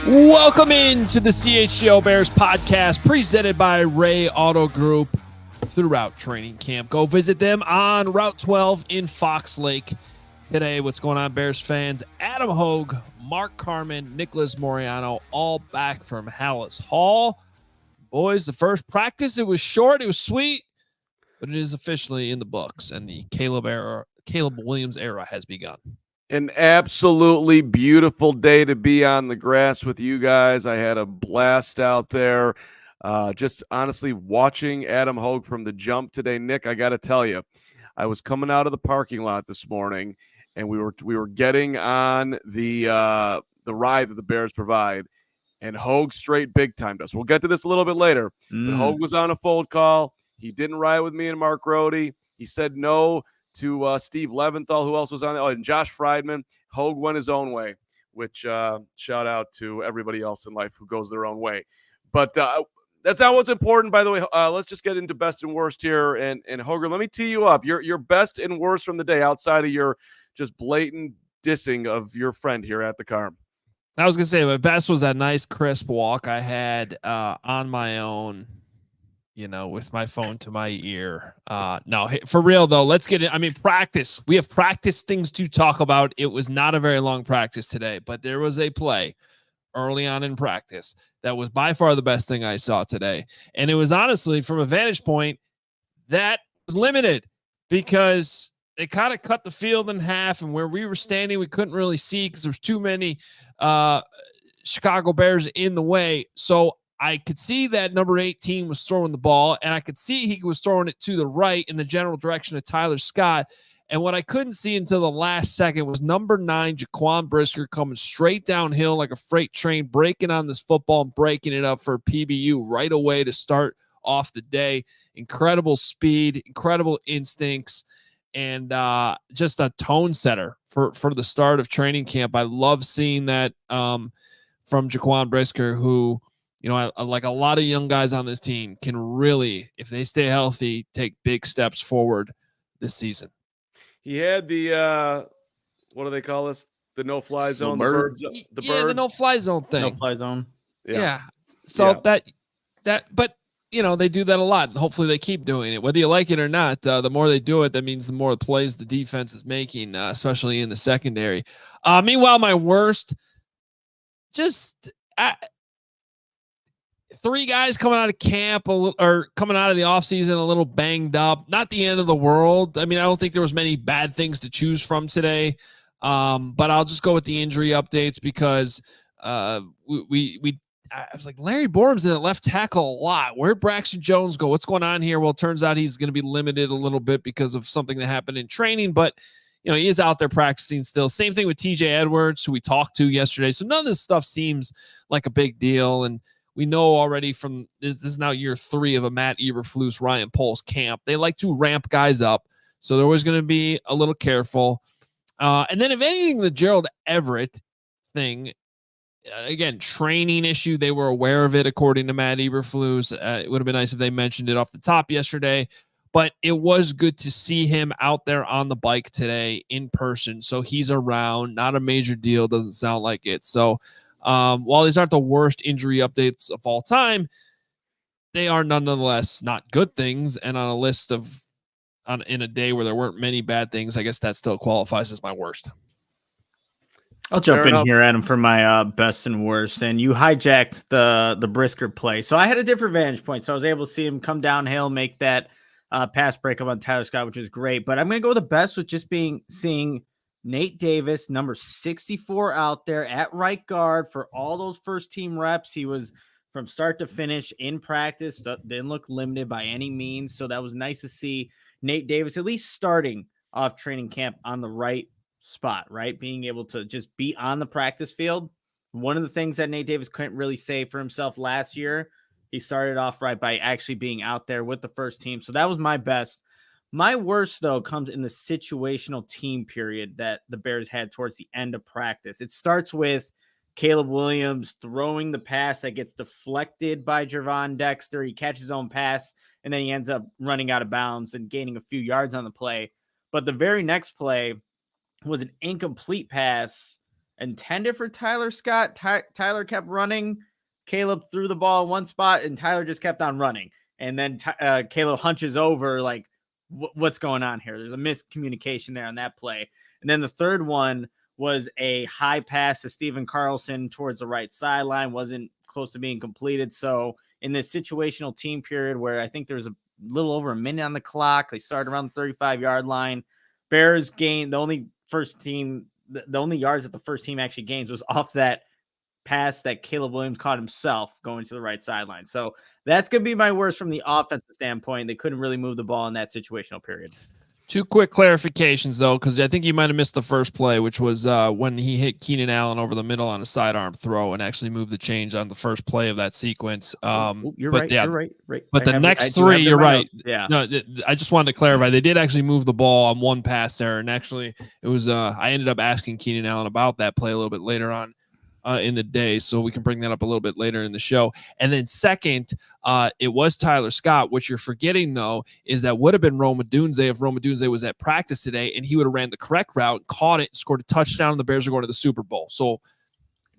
Welcome into the CHGO Bears Podcast, presented by Ray Auto Group. Throughout training camp, go visit them on Route 12 in Fox Lake. Today, what's going on, Bears fans? Adam Hoge, Carman, Nicholas Moreano, all back from Halas Hall. Boys, the first practice, it was short, it was sweet, but it is officially in the books, and the Caleb Williams era has begun. An absolutely beautiful day to be on the grass with you guys. I had a blast out there. Just honestly watching Adam Hoge from the jump today. Nick, I got to tell you, I was coming out of the parking lot this morning, and we were getting on the ride that the Bears provide, and Hoge straight big timed us. We'll get to this a little bit later, but Hoge was on a fold call. He didn't ride with me and Mark Rohde. He said no to Steve Leventhal, who else was on there? Oh, and Josh Friedman. Hoge went his own way, which shout out to everybody else in life who goes their own way. But that's not what's important, by the way. Let's just get into best and worst here. And Hoge, let me tee you up. Your best and worst from the day outside of your just blatant dissing of your friend here at the Carm. I was going to say my best was that nice crisp walk I had on my own, with my phone to my ear. No, for real though, let's get it. I mean, practice. We have practice things to talk about. It was not a very long practice today, but there was a play early on in practice that was by far the best thing I saw today. And it was honestly, from a vantage point, that was limited because they kind of cut the field in half, and where we were standing, we couldn't really see because there was too many Chicago Bears in the way. So I could see that number 18 was throwing the ball, and I could see he was throwing it to the right in the general direction of Tyler Scott. And what I couldn't see until the last second was number 9, Jaquan Brisker, coming straight downhill like a freight train, breaking on this football and breaking it up for PBU right away to start off the day. Incredible speed, incredible instincts, and just a tone setter for the start of training camp. I love seeing that from Jaquan Brisker, who, I like a lot of young guys on this team can really, if they stay healthy, take big steps forward this season. He had the what do they call this? The no-fly zone, the birds. The no-fly zone thing. No-fly zone. Yeah. So that, but they do that a lot. Hopefully they keep doing it, whether you like it or not. The more they do it, that means the more plays the defense is making, especially in the secondary. Meanwhile, my worst, just 3 guys coming out of camp or coming out of the offseason a little banged up. Not the end of the world. I mean, I don't think there was many bad things to choose from today. But I'll just go with the injury updates because I was like, Larry Borum's in at left tackle a lot. Where'd Braxton Jones go? What's going on here? Well, it turns out he's going to be limited a little bit because of something that happened in training, but he is out there practicing still. Same thing with TJ Edwards, who we talked to yesterday. So none of this stuff seems like a big deal. And we know already from this is now year 3 of a Matt Eberflus, Ryan Poles camp. They like to ramp guys up. So they're always going to be a little careful. And then if anything, the Gerald Everett thing, again, training issue. They were aware of it, according to Matt Eberflus. It would have been nice if they mentioned it off the top yesterday. But it was good to see him out there on the bike today in person. So he's around. Not a major deal. Doesn't sound like it. So while these aren't the worst injury updates of all time, they are nonetheless not good things. And on a list of in a day where there weren't many bad things, I guess that still qualifies as my worst. I'll jump in here, Adam, for my best and worst. And you hijacked the Brisker play. So I had a different vantage point. So I was able to see him come downhill, make that pass breakup on Tyler Scott, which was great. But I'm going to go the best with just seeing Nate Davis, number 64, out there at right guard for all those first team reps. He was from start to finish in practice. Didn't look limited by any means. So that was nice to see Nate Davis at least starting off training camp on the right spot, right? Being able to just be on the practice field. One of the things that Nate Davis couldn't really say for himself last year, he started off right by actually being out there with the first team. So that was my best. My worst, though, comes in the situational team period that the Bears had towards the end of practice. It starts with Caleb Williams throwing the pass that gets deflected by Gervon Dexter. He catches his own pass, and then he ends up running out of bounds and gaining a few yards on the play. But the very next play was an incomplete pass intended for Tyler Scott. Tyler kept running. Caleb threw the ball in one spot, and Tyler just kept on running. And then Caleb hunches over, like, what's going on here? There's a miscommunication there on that play. And then the third one was a high pass to Steven Carlson towards the right sideline, wasn't close to being completed. So in this situational team period where I think there's a little over a minute on the clock, they started around the 35-yard line. Bears gained the only yards that the first team actually gains was off that pass that Caleb Williams caught himself going to the right sideline. So that's going to be my worst from the offensive standpoint. They couldn't really move the ball in that situational period. Two quick clarifications, though, because I think you might have missed the first play, which was when he hit Keenan Allen over the middle on a sidearm throw and actually moved the change on the first play of that sequence. You're right. But the next three, you're right. Yeah. No, I just wanted to clarify. They did actually move the ball on one pass there, and actually it was I ended up asking Keenan Allen about that play a little bit later on in the day, so we can bring that up a little bit later in the show. And then second, it was Tyler Scott. What you're forgetting, though, is that would have been Rome Odunze if Rome Odunze was at practice today, and he would have ran the correct route, caught it, scored a touchdown, and the Bears are going to the Super Bowl. So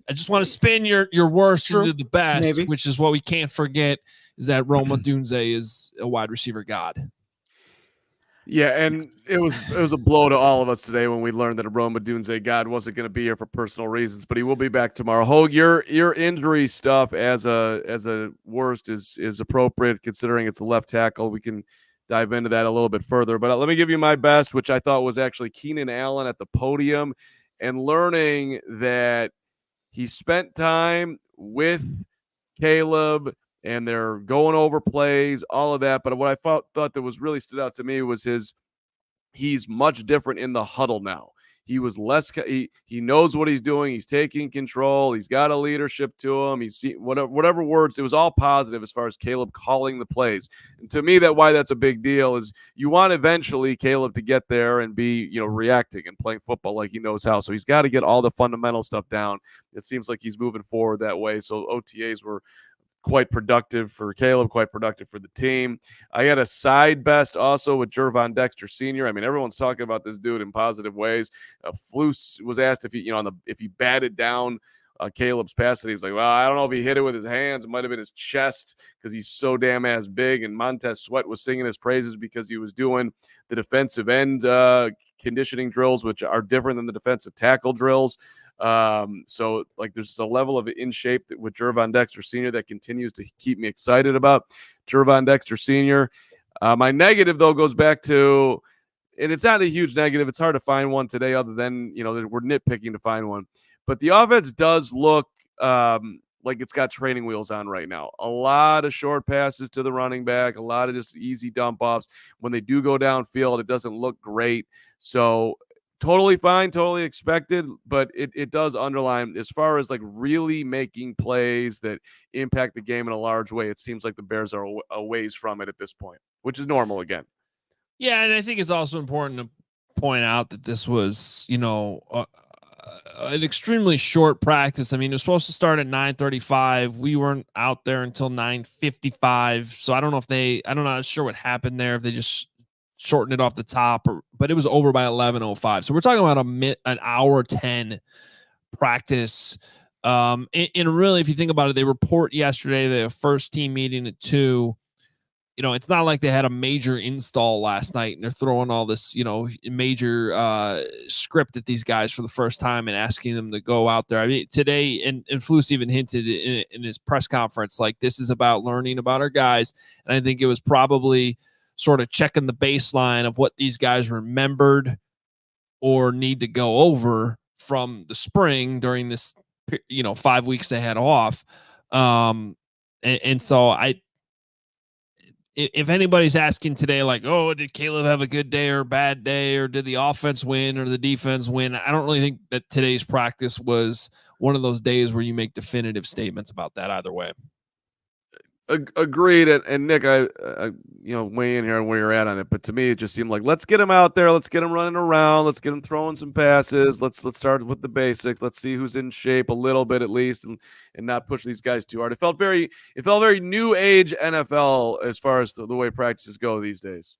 I just want to spin your worst into the best, which is what we can't forget, is that Rome Odunze is a wide receiver god. Yeah, and it was a blow to all of us today when we learned that Rome Odunze God wasn't going to be here for personal reasons, but he will be back tomorrow. Hoge, your injury stuff as a worst is appropriate considering it's the left tackle. We can dive into that a little bit further, but let me give you my best, which I thought was actually Keenan Allen at the podium and learning that he spent time with Caleb and they're going over plays, all of that. But what I thought that was really stood out to me was he's much different in the huddle now. He was less, he knows what he's doing. He's taking control. He's got a leadership to him. He's whatever words, it was all positive as far as Caleb calling the plays. And to me, why that's a big deal is you want eventually Caleb to get there and be, reacting and playing football like he knows how. So he's got to get all the fundamental stuff down. It seems like he's moving forward that way. So OTAs were quite productive for Caleb, quite productive for the team. I got a side best also with Gervon Dexter Sr. I mean, everyone's talking about this dude in positive ways. Flus was asked if he, if he batted down Caleb's pass, and he's like, well, I don't know if he hit it with his hands. It might have been his chest because he's so damn ass big. And Montez Sweat was singing his praises because he was doing the defensive end conditioning drills, which are different than the defensive tackle drills. So like there's a level of in shape with Gervon Dexter Sr. that continues to keep me excited about Gervon Dexter Sr. My negative though goes back to, and it's not a huge negative. It's hard to find one today other than, we're nitpicking to find one, but the offense does look, like it's got training wheels on right now. A lot of short passes to the running back, a lot of just easy dump offs. When they do go downfield, it doesn't look great. So totally fine, totally expected, but it does underline as far as like really making plays that impact the game in a large way. It seems like the Bears are a ways from it at this point, which is normal again. Yeah, and I think it's also important to point out that this was, an extremely short practice. I mean, it was supposed to start at 9:35. We weren't out there until 9:55. So I don't know I'm not sure what happened there, if they just shortened it off the top, but it was over by 11:05. So we're talking about an hour 10 practice. And really, if you think about it, they report yesterday the first team meeting at 2. It's not like they had a major install last night and they're throwing all this, major script at these guys for the first time and asking them to go out there. I mean, today, and Flus even hinted in his press conference, like, this is about learning about our guys. And I think it was probably sort of checking the baseline of what these guys remembered or need to go over from the spring during this, 5 weeks they had off. And so if anybody's asking today, like, oh, did Caleb have a good day or a bad day, or did the offense win or the defense win? I don't really think that today's practice was one of those days where you make definitive statements about that either way. Agreed. And Nick, I weigh in here on where you're at on it, but to me, it just seemed like, let's get him out there. Let's get him running around. Let's get him throwing some passes. Let's start with the basics. Let's see who's in shape a little bit at least, and not push these guys too hard. It felt very new age NFL as far as the way practices go these days.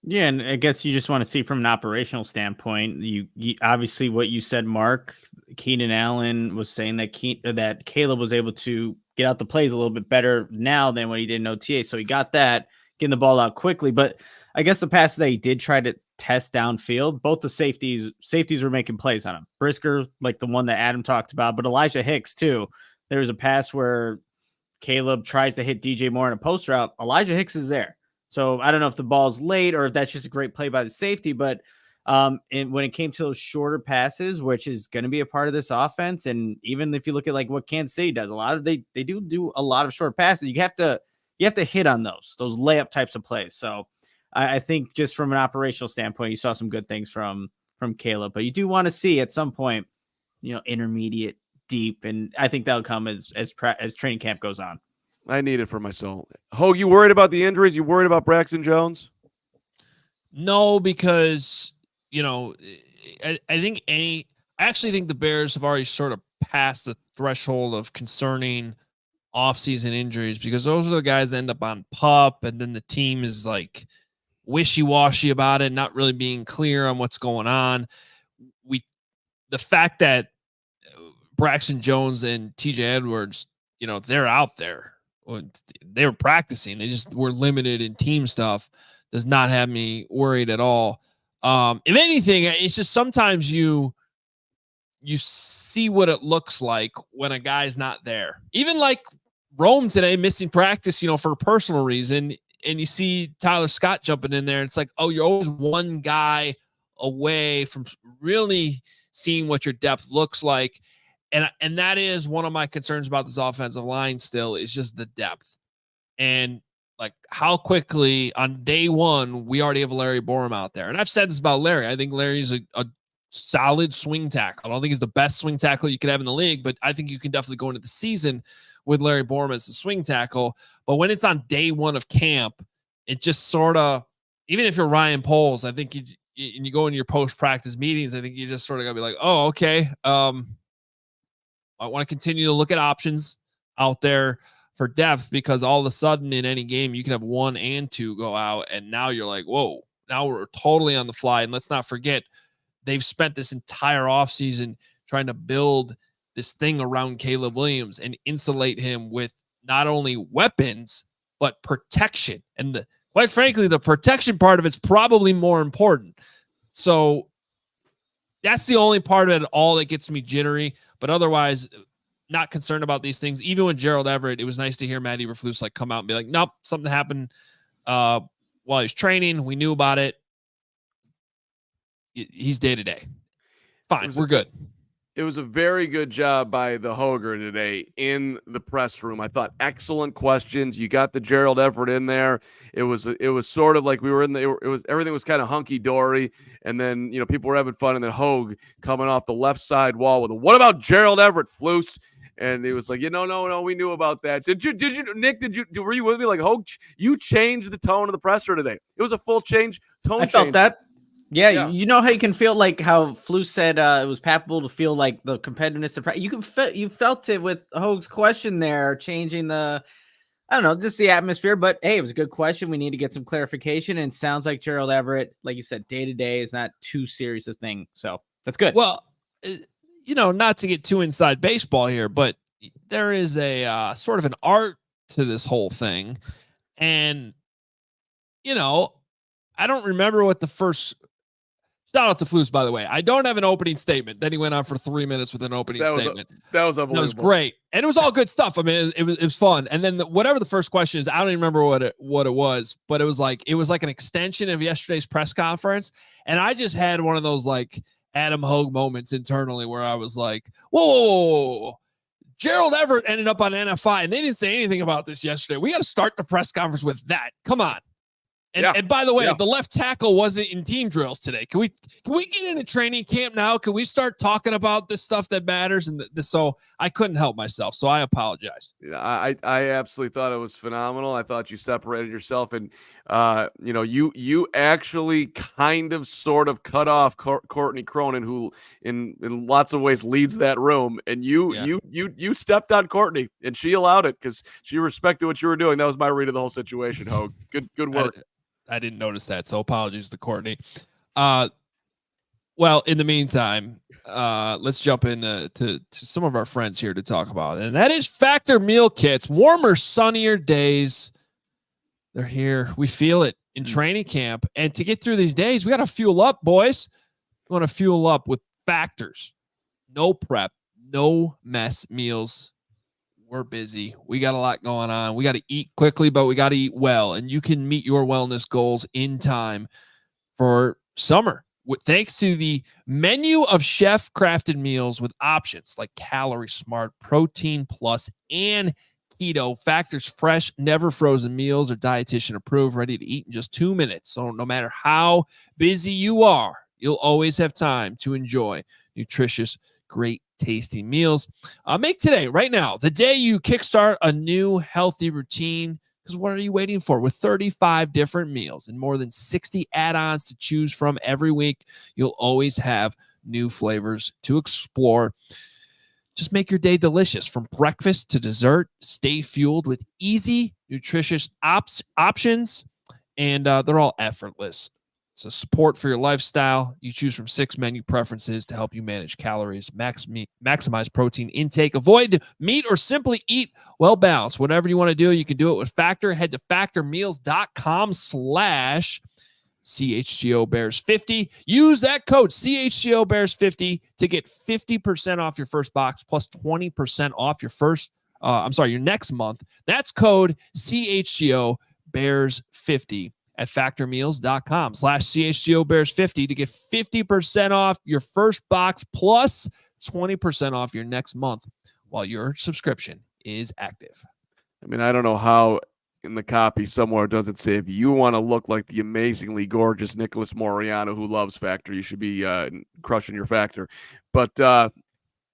Yeah, and I guess you just want to see from an operational standpoint. You obviously what you said, Mark. Keenan Allen was saying that Caleb was able to get out the plays a little bit better now than what he did in OTA. So he got that, getting the ball out quickly. But I guess the passes that he did try to test downfield, both the safeties were making plays on him. Brisker, like the one that Adam talked about, but Elijah Hicks too. There was a pass where Caleb tries to hit DJ Moore in a post route. Elijah Hicks is there. So I don't know if the ball's late or if that's just a great play by the safety, but and when it came to those shorter passes, which is going to be a part of this offense, and even if you look at like what Kansas City does, a lot of they do a lot of short passes. You have to hit on those layup types of plays. So I think just from an operational standpoint, you saw some good things from Caleb, but you do want to see at some point, intermediate, deep, and I think that'll come as training camp goes on. I need it for my soul. Hoge, you worried about the injuries? You worried about Braxton Jones? No, because I actually think the Bears have already sort of passed the threshold of concerning offseason injuries, because those are the guys that end up on PUP, and then the team is like wishy-washy about it, not really being clear on what's going on. The fact that Braxton Jones and TJ Edwards, they're out there. They were practicing. They just were limited in team stuff. Does not have me worried at all. If anything, it's just sometimes you see what it looks like when a guy's not there. Even like Rome today, missing practice, for a personal reason, and you see Tyler Scott jumping in there. And it's like, oh, you're always one guy away from really seeing what your depth looks like. And that is one of my concerns about this offensive line still, is just the depth. And like how quickly on day one, we already have Larry Borum out there. And I've said this about Larry. I think Larry's a solid swing tackle. I don't think he's the best swing tackle you could have in the league, but I think you can definitely go into the season with Larry Borum as the swing tackle. But when it's on day one of camp, it just sort of, even if you're Ryan Poles, I think you go into your post-practice meetings, I think you just sort of got to be like, oh, okay. I want to continue to look at options out there for depth, because all of a sudden in any game, you can have 1 and 2 go out. And now you're like, whoa, now we're totally on the fly. And let's not forget, they've spent this entire offseason trying to build this thing around Caleb Williams and insulate him with not only weapons, but protection. And quite frankly, the protection part of it's probably more important. So that's the only part of it all that gets me jittery. But otherwise, not concerned about these things. Even with Gerald Everett, it was nice to hear Matt Eberflus come out and be like, nope, something happened while he's training. We knew about it. He's day-to-day. Fine, we're good. It was a very good job by the Hoger today in the press room. I thought excellent questions. You got the Gerald Everett in there. It was sort of like we were everything was kind of hunky dory, and then people were having fun, and then Hoge coming off the left side wall with what about Gerald Everett, Flus? And he was like, no, we knew about that. Did you, Nick? Were you with me? Like, Hoge, you changed the tone of the presser today. It was a full tone I felt that. Yeah, you know how you can feel like how Flus said it was palpable to feel like the competitiveness of you felt it with Hoge's question there, changing just the atmosphere. But hey, it was a good question. We need to get some clarification. And it sounds like Gerald Everett, like you said, day to day is not too serious a thing. So that's good. Well, not to get too inside baseball here, but there is a sort of an art to this whole thing. And, I don't remember what the first. Shout out to Flus, by the way. I don't have an opening statement. Then he went on for 3 minutes with an opening statement. That was unbelievable. That was great. And it was all good stuff. I mean, it was fun. And then whatever the first question is, I don't even remember what it was, but it was like an extension of yesterday's press conference. And I just had one of those like Adam Hoge moments internally where I was like, whoa. Gerald Everett ended up on NFI, and they didn't say anything about this yesterday. We got to start the press conference with that. Come on. And by the way, the left tackle wasn't in team drills today. Can we get into training camp now? Can we start talking about this stuff that matters? And so I couldn't help myself. So I apologize. I absolutely thought it was phenomenal. I thought you separated yourself, and you actually kind of sort of cut off Courtney Cronin, who in lots of ways leads that room, and you stepped on Courtney, and she allowed it because she respected what you were doing. That was my read of the whole situation. Hoge, good work. I didn't notice that, so apologies to Courtney. Well, in the meantime, let's jump into to some of our friends here to talk about, and that is Factor Meal Kits. Warmer, sunnier days. They're here. We feel it in training camp. And to get through these days, we got to fuel up, boys. We want to fuel up with Factors. No prep, no mess meals. We're busy. We got a lot going on. We got to eat quickly, but we got to eat well. And you can meet your wellness goals in time for summer. Thanks to the menu of chef-crafted meals with options like Calorie Smart, Protein Plus, and Keto. Factor's fresh, never frozen meals are dietitian approved, ready to eat in just 2 minutes. So no matter how busy you are, you'll always have time to enjoy nutritious, great tasting meals. Make today, right now, the day you kickstart a new healthy routine. Because what are you waiting for? With 35 different meals and more than 60 add-ons to choose from every week, you'll always have new flavors to explore. Just make your day delicious from breakfast to dessert. Stay fueled with easy, nutritious options, and they're all effortless. So support for your lifestyle. You choose from 6 menu preferences to help you manage calories, maximize protein intake, avoid meat, or simply eat well balanced. Whatever you want to do, you can do it with Factor. Head to factormeals.com/CHGO Bears 50. Use that code CHGO Bears 50 to get 50% off your first box plus 20% off your your next month. That's code CHGO Bears 50 at factormeals.com/CHGO Bears 50 to get 50% off your first box plus 20% off your next month while your subscription is active. I mean, I don't know how in the copy somewhere does it say if you want to look like the amazingly gorgeous Nicholas Moreano who loves Factor, you should be crushing your Factor. But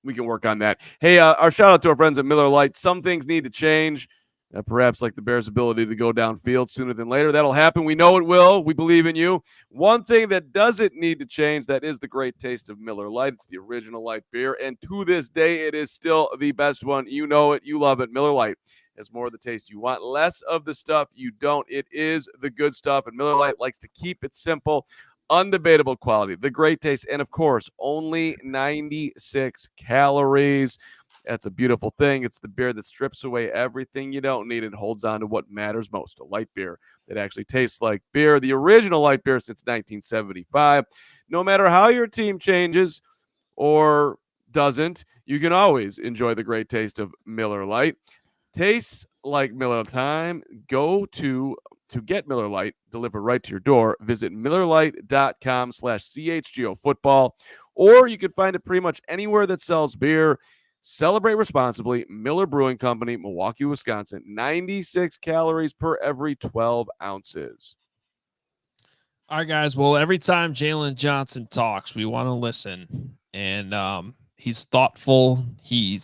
we can work on that. Hey, our shout out to our friends at Miller Lite. Some things need to change. Perhaps like the Bears' ability to go downfield sooner than later. That'll happen. We know it will. We believe in you. One thing that doesn't need to change, that is the great taste of Miller Lite. It's the original light beer, and to this day, it is still the best one. You know it. You love it. Miller Lite has more of the taste you want, less of the stuff you don't. It is the good stuff, and Miller Lite likes to keep it simple. Undebatable quality, the great taste, and of course, only 96 calories. That's a beautiful thing. It's the beer that strips away everything you don't need and holds on to what matters most, a light beer that actually tastes like beer, the original light beer since 1975. No matter how your team changes or doesn't, you can always enjoy the great taste of Miller Lite. Tastes like Miller time. Go to get Miller Lite delivered right to your door. Visit MillerLite.com/CHGO football, or you can find it pretty much anywhere that sells beer. Celebrate responsibly. Miller Brewing Company, Milwaukee, Wisconsin. 96 calories per every 12 ounces. All right, guys. Well, every time Jaylon Johnson talks, we want to listen. And he's thoughtful. He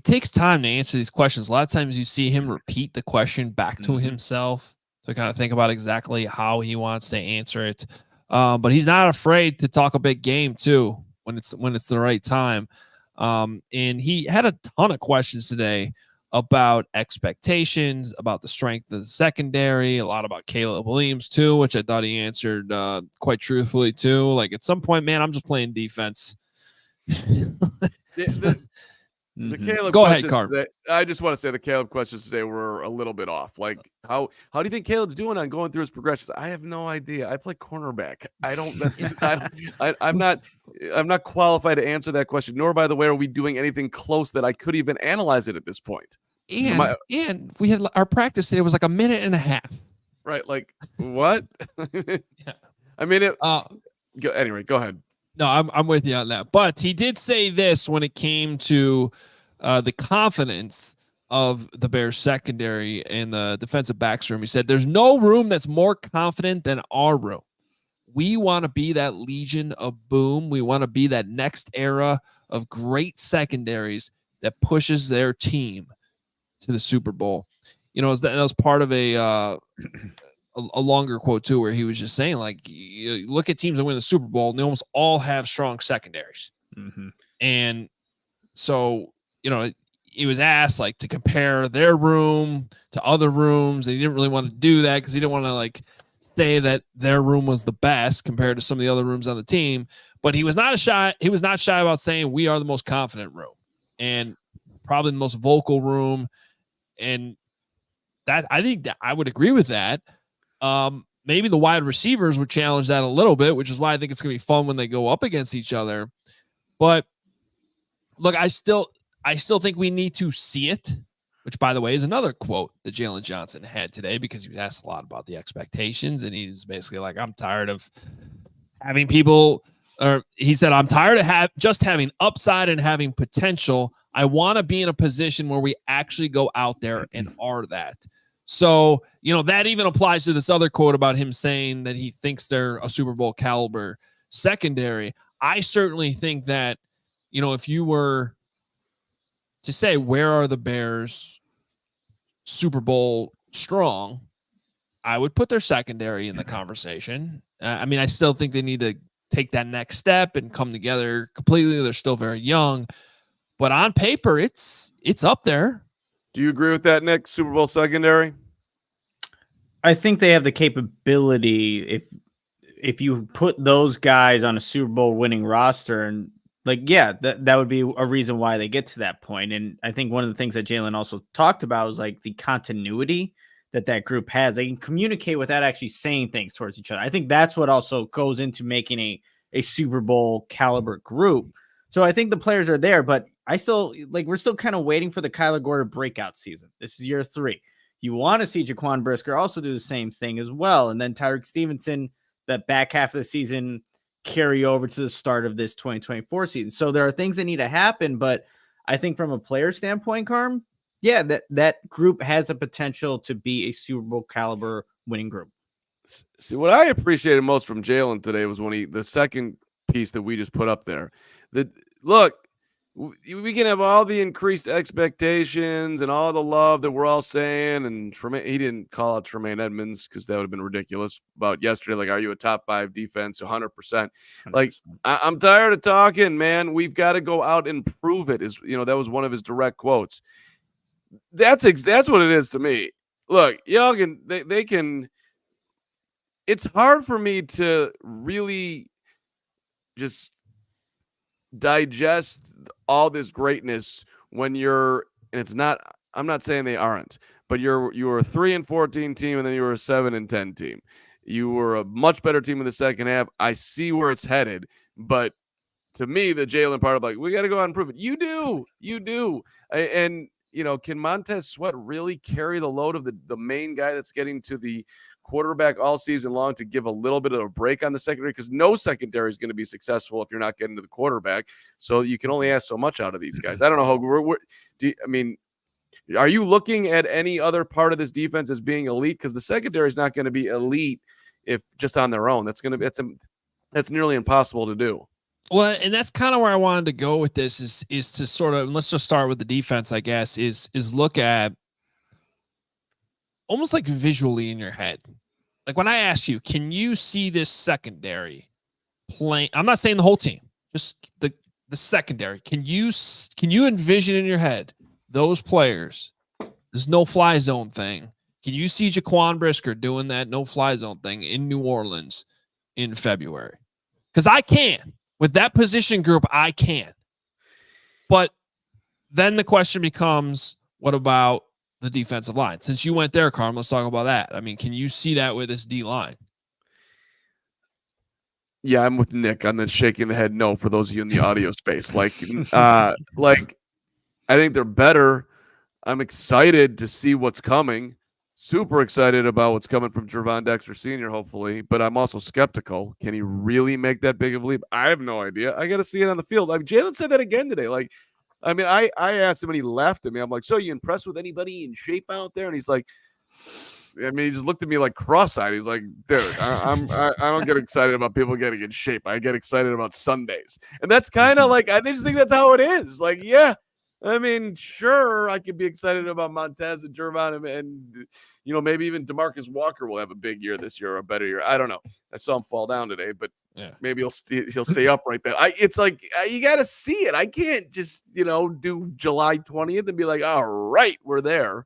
takes time to answer these questions. A lot of times you see him repeat the question back to himself to kind of think about exactly how he wants to answer it. But he's not afraid to talk a big game too when it's the right time. And he had a ton of questions today about expectations, about the strength of the secondary, a lot about Caleb Williams too, which I thought he answered quite truthfully too. Like at some point, man, I'm just playing defense. The Caleb Go ahead, Carm. Today, I just want to say the Caleb questions today were a little bit off. Like, how do you think Caleb's doing on going through his progressions? I have no idea. I play cornerback. I'm not qualified to answer that question. Nor, by the way, are we doing anything close that I could even analyze it at this point. And we had our practice today was like a minute and a half. Right? Like what? Yeah. I mean, anyway, go ahead. No, I'm with you on that. But he did say this when it came to the confidence of the Bears secondary and the defensive backs room. He said, there's no room that's more confident than our room. We want to be that Legion of Boom. We want to be that next era of great secondaries that pushes their team to the Super Bowl. That was part of a longer quote too, where he was just saying, like, you look at teams that win the Super Bowl and they almost all have strong secondaries. And so, he was asked like to compare their room to other rooms. He didn't really want to do that because he didn't want to like say that their room was the best compared to some of the other rooms on the team. But he was not shy about saying we are the most confident room and probably the most vocal room. And that I think that I would agree with that. Maybe the wide receivers would challenge that a little bit, which is why I think it's going to be fun when they go up against each other. But look, I still think we need to see it, which, by the way, is another quote that Jaylon Johnson had today, because he was asked a lot about the expectations. And he's basically like, I'm tired of having people, or he said, I'm tired of just having upside and having potential. I want to be in a position where we actually go out there and are that. So, that even applies to this other quote about him saying that he thinks they're a Super Bowl caliber secondary. I certainly think that, if you were to say, where are the Bears Super Bowl strong, I would put their secondary in the conversation. I still think they need to take that next step and come together completely. They're still very young, but on paper, it's up there. Do you agree with that, Nick? Super Bowl secondary? I think they have the capability if you put those guys on a Super Bowl winning roster, and that would be a reason why they get to that point. And I think one of the things that Jaylon also talked about was like the continuity that group has. They can communicate without actually saying things towards each other. I think that's what also goes into making a Super Bowl caliber group. So I think the players are there, but we're still kind of waiting for the Kyler Gordon breakout season. This is year 3. You want to see Jaquan Brisker also do the same thing as well. And then Tyreek Stevenson, that back half of the season, carry over to the start of this 2024 season. So there are things that need to happen, but I think from a player standpoint, Carm, yeah, that group has a potential to be a Super Bowl caliber winning group. See, what I appreciated most from Jaylon today was when the second piece that we just put up there, that look, we can have all the increased expectations and all the love that we're all saying. And he didn't call out Tremaine Edmonds because that would have been ridiculous about yesterday. Like, are you a top 5 defense? 100%. Like, I'm tired of talking, man. We've got to go out and prove it. That was one of his direct quotes. That's what it is to me. Look, y'all they can. It's hard for me to really just digest all this greatness when you're, and it's not, I'm not saying they aren't, but you were a 3-14 team, and then you were a 7-10 team. You were a much better team in the second half. I see where it's headed, but to me, the Jaylon part of we got to go out and prove it. You do. And can Montez Sweat really carry the load of the main guy that's getting to the quarterback all season long to give a little bit of a break on the secondary? Because no secondary is going to be successful if you're not getting to the quarterback. So you can only ask so much out of these guys. I don't know, Hoge. Are you looking at any other part of this defense as being elite? Because the secondary is not going to be elite if just on their own. That's nearly impossible to do. Well, and that's kind of where I wanted to go with this is to sort of, let's just start with the defense, I guess, is look at almost like visually in your head. Like when I asked you, can you see this secondary playing? I'm not saying the whole team, just the secondary. Can you envision in your head those players? This no-fly zone thing. Can you see Jaquan Brisker doing that no-fly zone thing in New Orleans in February? Because I can. With that position group, I can. But then the question becomes, what about the defensive line? Since you went there, Carm, let's talk about that. Can you see that with this D-line? Yeah, I'm with Nick on the shaking the head no for those of you in the audio space. I think they're better. I'm excited to see what's coming. Super excited about what's coming from Gervon Dexter Sr., hopefully, but I'm also skeptical. Can he really make that big of a leap? I have no idea. I got to see it on the field. Jaylon said that again today. I asked him when he left me. I'm like, so you impressed with anybody in shape out there? And he's like, he just looked at me like cross-eyed. He's like, dude, I don't get excited about people getting in shape. I get excited about Sundays. And that's kind of I just think that's how it is. Yeah. Sure, I could be excited about Montez and Gervon, and maybe even DeMarcus Walker will have a big year this year or a better year. I don't know. I saw him fall down today, but yeah, maybe he'll stay up right there. It's you got to see it. I can't just do July 20th and be like, all right, we're there.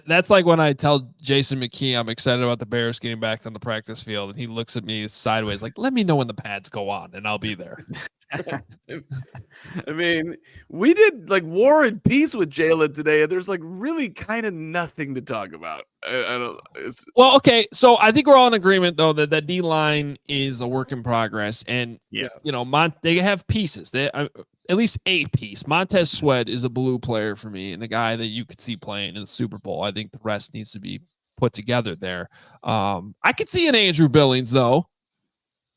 That's like when I tell Jason McKee I'm excited about the Bears getting back on the practice field, and he looks at me sideways like, "Let me know when the pads go on, and I'll be there." I mean, we did like War and Peace with Jaylon today, and there's like really kind of nothing to talk about. I don't. Well, okay, so I think we're all in agreement though that that D line is a work in progress, and Yeah. you know, they have pieces. They at least a piece. Montez Sweat is a blue player for me, and a guy that you could see playing in the Super Bowl. I think the rest needs to be put together there. I could see an Andrew Billings though.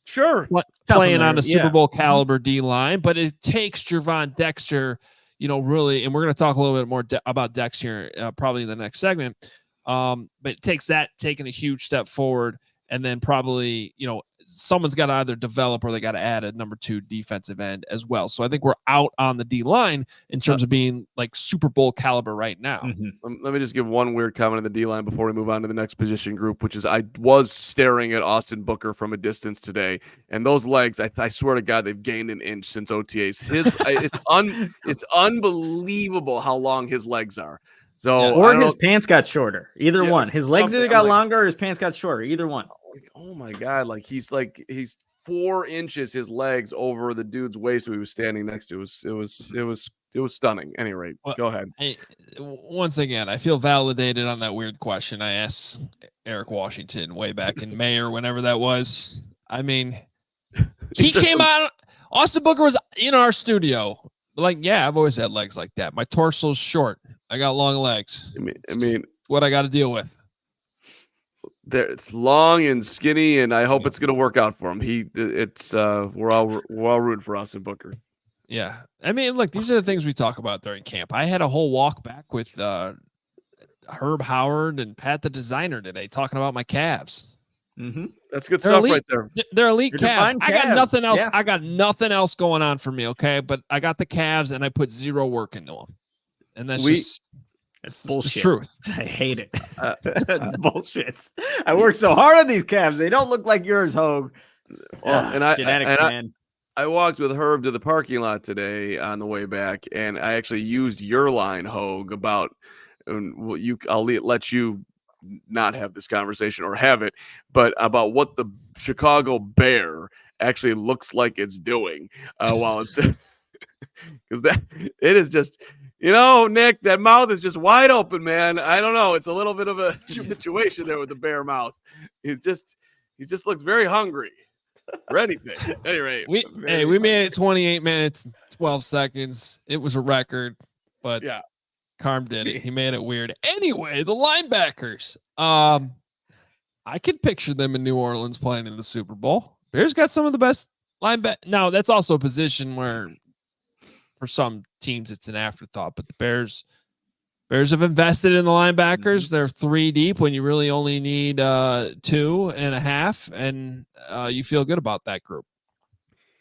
Sure. Playing on a Super Bowl caliber D line, but it takes Gervon Dexter, you know, really, and we're going to talk a little bit more about Dexter probably in the next segment. But it takes that taking a huge step forward, and then probably, you know, someone's got to either develop or they got to add a number 2 defensive end as well. So I think we're out on the D line in terms of being like Super Bowl caliber right now. Mm-hmm. Let me just give one weird comment on the D line before we move on to the next position group, which is I was staring at Austin Booker from a distance today, and those legs, I swear to God, they've gained an inch since OTAs. It's unbelievable how long his legs are. So or his pants got shorter. Either one. His legs either got like, longer or his pants got shorter. Either one. Oh my God! He's 4 inches his legs over the dude's waist who he was standing next to. It was stunning. At any rate, go ahead. Once again, I feel validated on that weird question I asked Eric Washington way back in May or whenever that was. I mean, he came out. Austin Booker was in our studio. Like, yeah, I've always had legs like that. My torso's short. I got long legs. I mean, what I got to deal with. It's long and skinny, and I hope it's going to work out for him. We're all rooting for Austin Booker. Yeah, I mean, look, these are the things we talk about during camp. I had a whole walk back with Herb Howard and Pat the designer today, talking about my calves. Mm-hmm. That's good stuff right there. They're elite calves. I got nothing else. Yeah. I got nothing else going on for me. Okay, but I got the calves, and I put zero work into them, and that's just. It's bullshit. The truth. I hate it. Bullshit. I work so hard on these calves. They don't look like yours, Hoge. Well, genetics, man. I walked with Herb to the parking lot today on the way back, and I actually used your line, Hoge, about I'll let you not have this conversation or have it, but about what the Chicago Bear actually looks like it's doing while it's because it is just. You know, Nick, that mouth is just wide open, man. I don't know. It's a little bit of a situation there with the bear mouth. He just looks very hungry for anything. Anyway, we made it 28 minutes, 12 seconds. It was a record, but yeah, Carm did it. He made it weird. Anyway, the linebackers. I could picture them in New Orleans playing in the Super Bowl. Bears got some of the best linebackers. Now, that's also a position where for some teams it's an afterthought, but the Bears have invested in the linebackers. Mm-hmm. They're 3 deep when you really only need 2.5, and you feel good about that group.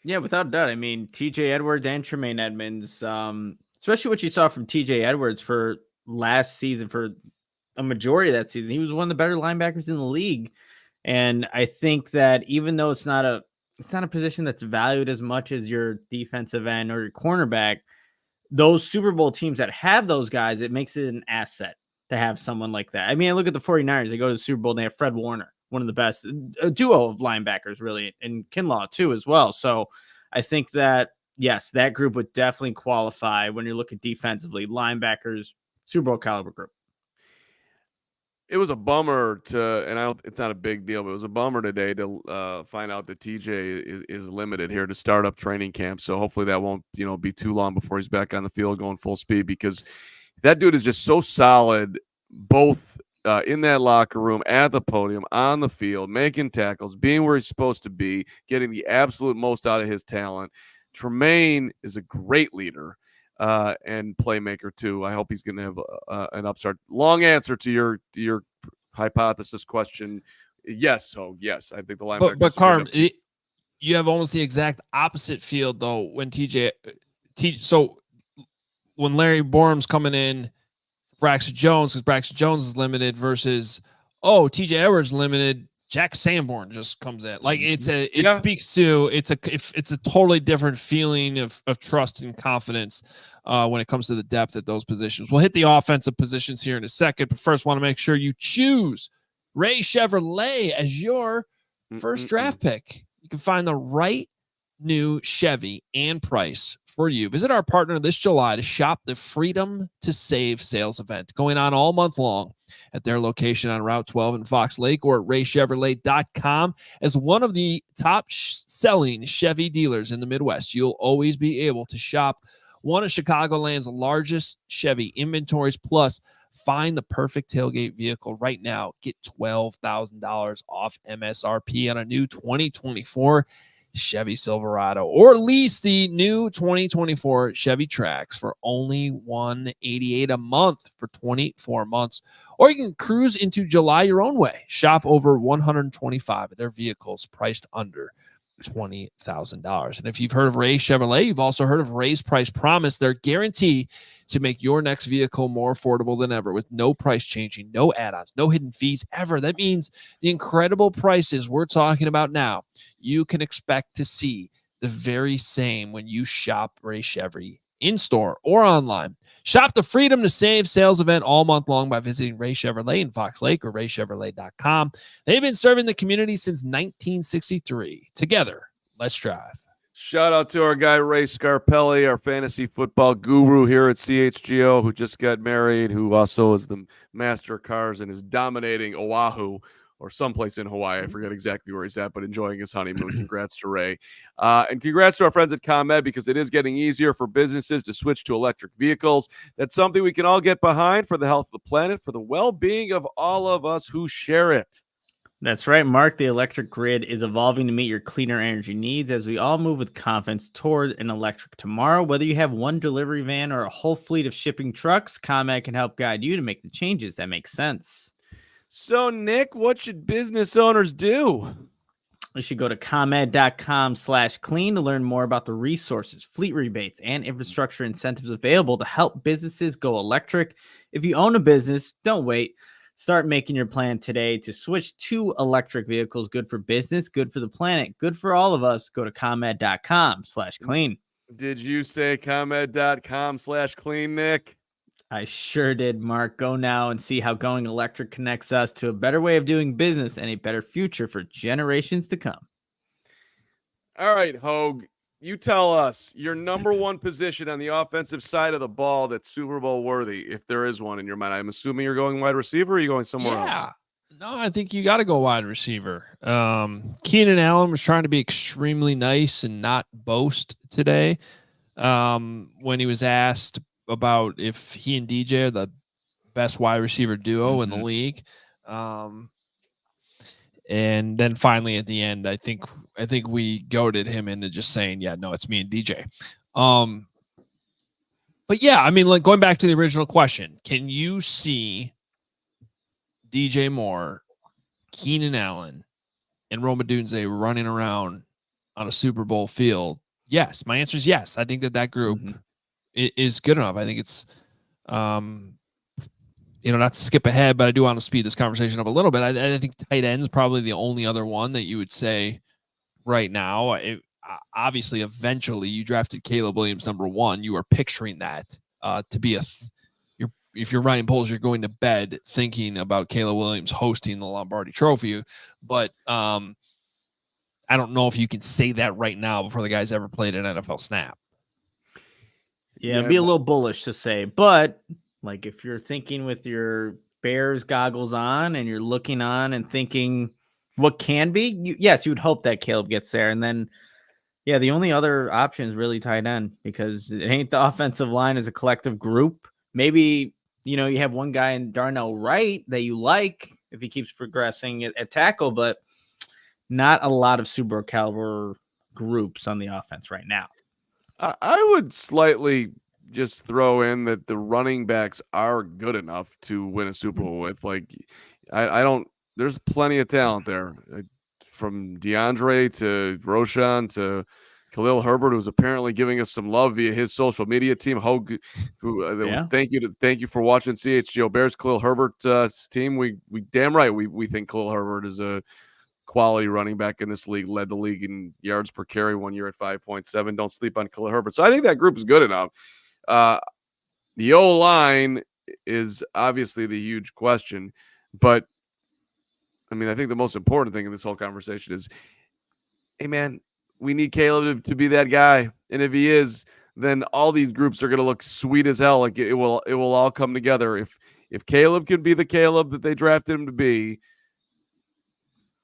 Yeah, without doubt. I mean, TJ Edwards and Tremaine Edmonds, especially what you saw from TJ Edwards for last season, for a majority of that season, he was one of the better linebackers in the league. And I think that even though it's not a position that's valued as much as your defensive end or your cornerback, those Super Bowl teams that have those guys, it makes it an asset to have someone like that. I mean, I look at the 49ers, they go to the Super Bowl and they have Fred Warner, one of the best, a duo of linebackers really, and Kinlaw too as well. So I think that, yes, that group would definitely qualify when you're looking defensively, linebackers, Super Bowl caliber group. It was a bummer it's not a big deal, but it was a bummer today to find out that TJ is limited here to start up training camp. So hopefully that won't, be too long before he's back on the field going full speed, because that dude is just so solid, both in that locker room, at the podium, on the field, making tackles, being where he's supposed to be, getting the absolute most out of his talent. Tremaine is a great leader. And playmaker too. I hope he's going to have an upstart. Long answer to your hypothesis question. Yes. Oh, yes. I think the linebacker. But Carm, you have almost the exact opposite field though. When so when Larry Borum's coming in, Braxton Jones, because Braxton Jones is limited versus TJ Edwards limited. Jack Sanborn just comes in. Like it Yeah. speaks to it's a totally different feeling of trust and confidence when it comes to the depth at those positions. We'll hit the offensive positions here in a second, but first want to make sure you choose Ray Chevrolet as your first draft pick. You can find the right new Chevy and price for you. Visit our partner this July to shop the Freedom to Save sales event going on all month long at their location on Route 12 in Fox Lake or at raychevrolet.com. As one of the top selling Chevy dealers in the Midwest, you'll always be able to shop one of Chicagoland's largest Chevy inventories. Plus, find the perfect tailgate vehicle right now. Get $12,000 off MSRP on a new 2024 Chevy Silverado, or lease the new 2024 Chevy Trax for only $188 a month for 24 months. Or you can cruise into July your own way. Shop over 125 of their vehicles priced under $20,000. And if you've heard of Ray Chevrolet, you've also heard of Ray's Price Promise. Their guarantee to make your next vehicle more affordable than ever, with no price changing, no add-ons, no hidden fees ever. That means the incredible prices we're talking about now, you can expect to see the very same when you shop Ray Chevy in-store or online. Shop the Freedom to Save sales event all month long by visiting Ray Chevrolet in Fox Lake or raychevrolet.com. They've been serving the community since 1963. Together, let's drive. Shout out to our guy, Ray Scarpelli, our fantasy football guru here at CHGO, who just got married, who also is the master of cars and is dominating Oahu or someplace in Hawaii. I forget exactly where he's at, but enjoying his honeymoon. Congrats to Ray. And congrats to our friends at ComEd, because it is getting easier for businesses to switch to electric vehicles. That's something we can all get behind for the health of the planet, for the well-being of all of us who share it. That's right, Mark. The electric grid is evolving to meet your cleaner energy needs as we all move with confidence toward an electric tomorrow. Whether you have one delivery van or a whole fleet of shipping trucks, ComEd can help guide you to make the changes that make sense. So, Nick, what should business owners do? You should go to ComEd.com/clean to learn more about the resources, fleet rebates, and infrastructure incentives available to help businesses go electric. If you own a business, don't wait. Start making your plan today to switch to electric vehicles. Good for business, good for the planet, good for all of us. Go to ComEd.com/clean. Did you say ComEd.com/clean, Nick? I sure did, Mark. Go now and see how going electric connects us to a better way of doing business and a better future for generations to come. All right, Hoge, you tell us your number one position on the offensive side of the ball that's Super Bowl worthy, if there is one in your mind. I'm assuming you're going wide receiver, or are you going somewhere else? No, I think you got to go wide receiver. Keenan Allen was trying to be extremely nice and not boast today when he was asked about if he and DJ are the best wide receiver duo in the league. And then finally at the end, I think we goaded him into just saying, yeah, no, it's me and DJ. But yeah, I mean, like going back to the original question, can you see DJ Moore, Keenan Allen, and Rome Odunze running around on a Super Bowl field? Yes. My answer is yes. I think that group is good enough. I think it's, not to skip ahead, but I do want to speed this conversation up a little bit. I think tight end is probably the only other one that you would say right now. Obviously, eventually you drafted Caleb Williams number 1. You are picturing that to be if you're Ryan Poles, you're going to bed thinking about Caleb Williams hosting the Lombardi Trophy. But I don't know if you can say that right now before the guy's ever played an NFL snap. Yeah, it'd be a little bullish to say, but like if you're thinking with your Bears goggles on and you're looking on and thinking what can be, you would hope that Caleb gets there. And then, yeah, the only other option is really tight end, because it ain't the offensive line as a collective group. Maybe, you have one guy in Darnell Wright that you like if he keeps progressing at tackle, but not a lot of super caliber groups on the offense right now. I would slightly just throw in that the running backs are good enough to win a Super Bowl with. Like, I don't. There's plenty of talent there, from DeAndre to Roshan to Khalil Herbert, who's apparently giving us some love via his social media team. Hoge, thank you for watching CHGO Bears. Khalil Herbert's team. We damn right we think Khalil Herbert is a quality running back in this league, led the league in yards per carry 1 year at 5.7. Don't sleep on Khalil Herbert. So I think that group is good enough. The O-line is obviously the huge question, but I mean, I think the most important thing in this whole conversation is, hey man, we need Caleb to be that guy. And if he is, then all these groups are going to look sweet as hell. Like it will all come together. If Caleb can be the Caleb that they drafted him to be,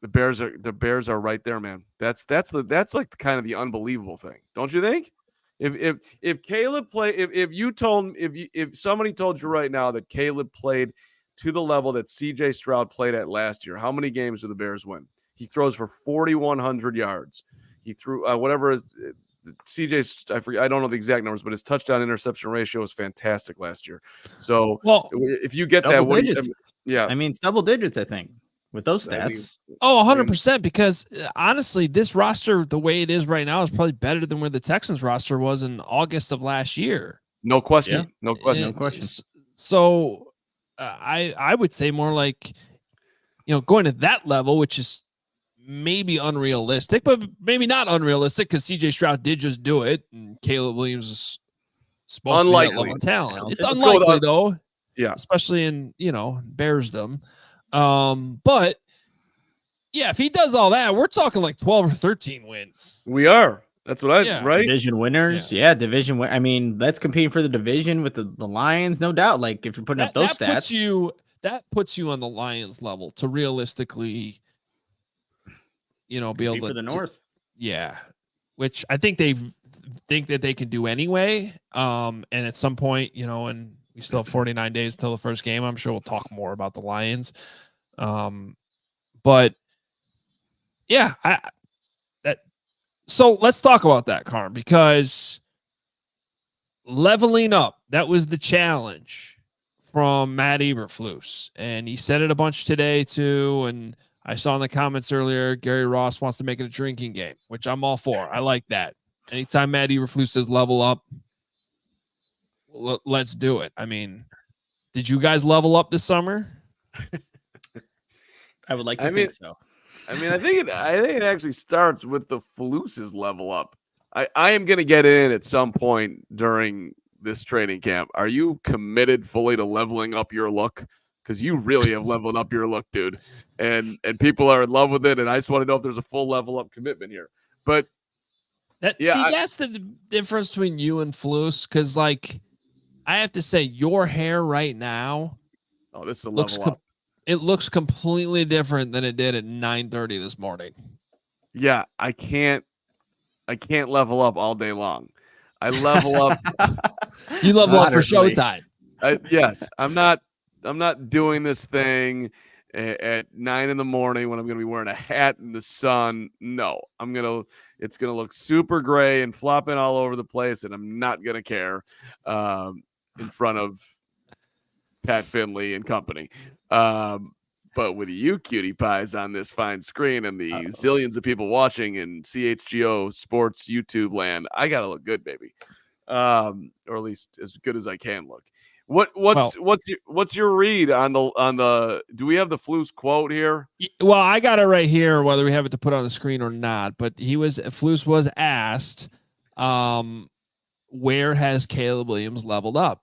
the Bears are right there, man. That's like kind of the unbelievable thing, don't you think? If Caleb if somebody told you right now that Caleb played to the level that CJ Stroud played at last year, how many games do the Bears win? He throws for 4,100 yards. He threw whatever is CJ's. I don't know the exact numbers, but his touchdown interception ratio was fantastic last year. So if you get that, I mean, it's double digits. I think with those stats. 100%. Because honestly, this roster, the way it is right now, is probably better than where the Texans roster was in August of last year. No question. Yeah. No question. No question. So I would say more like, going to that level, which is maybe unrealistic, but maybe not unrealistic because CJ Stroud did just do it, and Caleb Williams is supposed to be that level of talent. It's unlikely though, yeah, especially in Bearsdom. But yeah, if he does all that, we're talking like 12 or 13 wins. We are. That's what right? Division winners. Yeah, division win. I mean, that's competing for the division with the Lions, no doubt. Like if you're putting up those stats, that puts you on the Lions level to realistically, be able to for the North. Yeah, which I think they think that they can do anyway. And at some point, and we still have 49 days till the first game. I'm sure we'll talk more about the Lions. But yeah, so let's talk about that, Carm, because leveling up, that was the challenge from Matt Eberflus. And he said it a bunch today too. And I saw in the comments earlier, Gary Ross wants to make it a drinking game, which I'm all for. I like that. Anytime Matt Eberflus says level up, let's do it. I mean, did you guys level up this summer? I would like to think so. I mean, I think it actually starts with the Flus's level up. I am going to get in at some point during this training camp. Are you committed fully to leveling up your look? Because you really have leveled up your look, dude. And people are in love with it. And I just want to know if there's a full level up commitment here. But that's the difference between you and Flus. Because I have to say, your hair right now. Oh, this is a level up. It looks completely different than it did at 9:30 this morning. Yeah, I can't level up all day long. I level up. You level up for showtime. Yes, I'm not doing this thing at 9 a.m. when I'm going to be wearing a hat in the sun. No, it's going to look super gray and flopping all over the place, and I'm not going to care in front of Pat Finley and company. But with you cutie pies on this fine screen and the zillions of people watching in CHGO Sports YouTube land, I got to look good, baby. Or at least as good as I can look. What's your read on the do we have the Flus quote here? Well, I got it right here, whether we have it to put on the screen or not, but Flus was asked, where has Caleb Williams leveled up?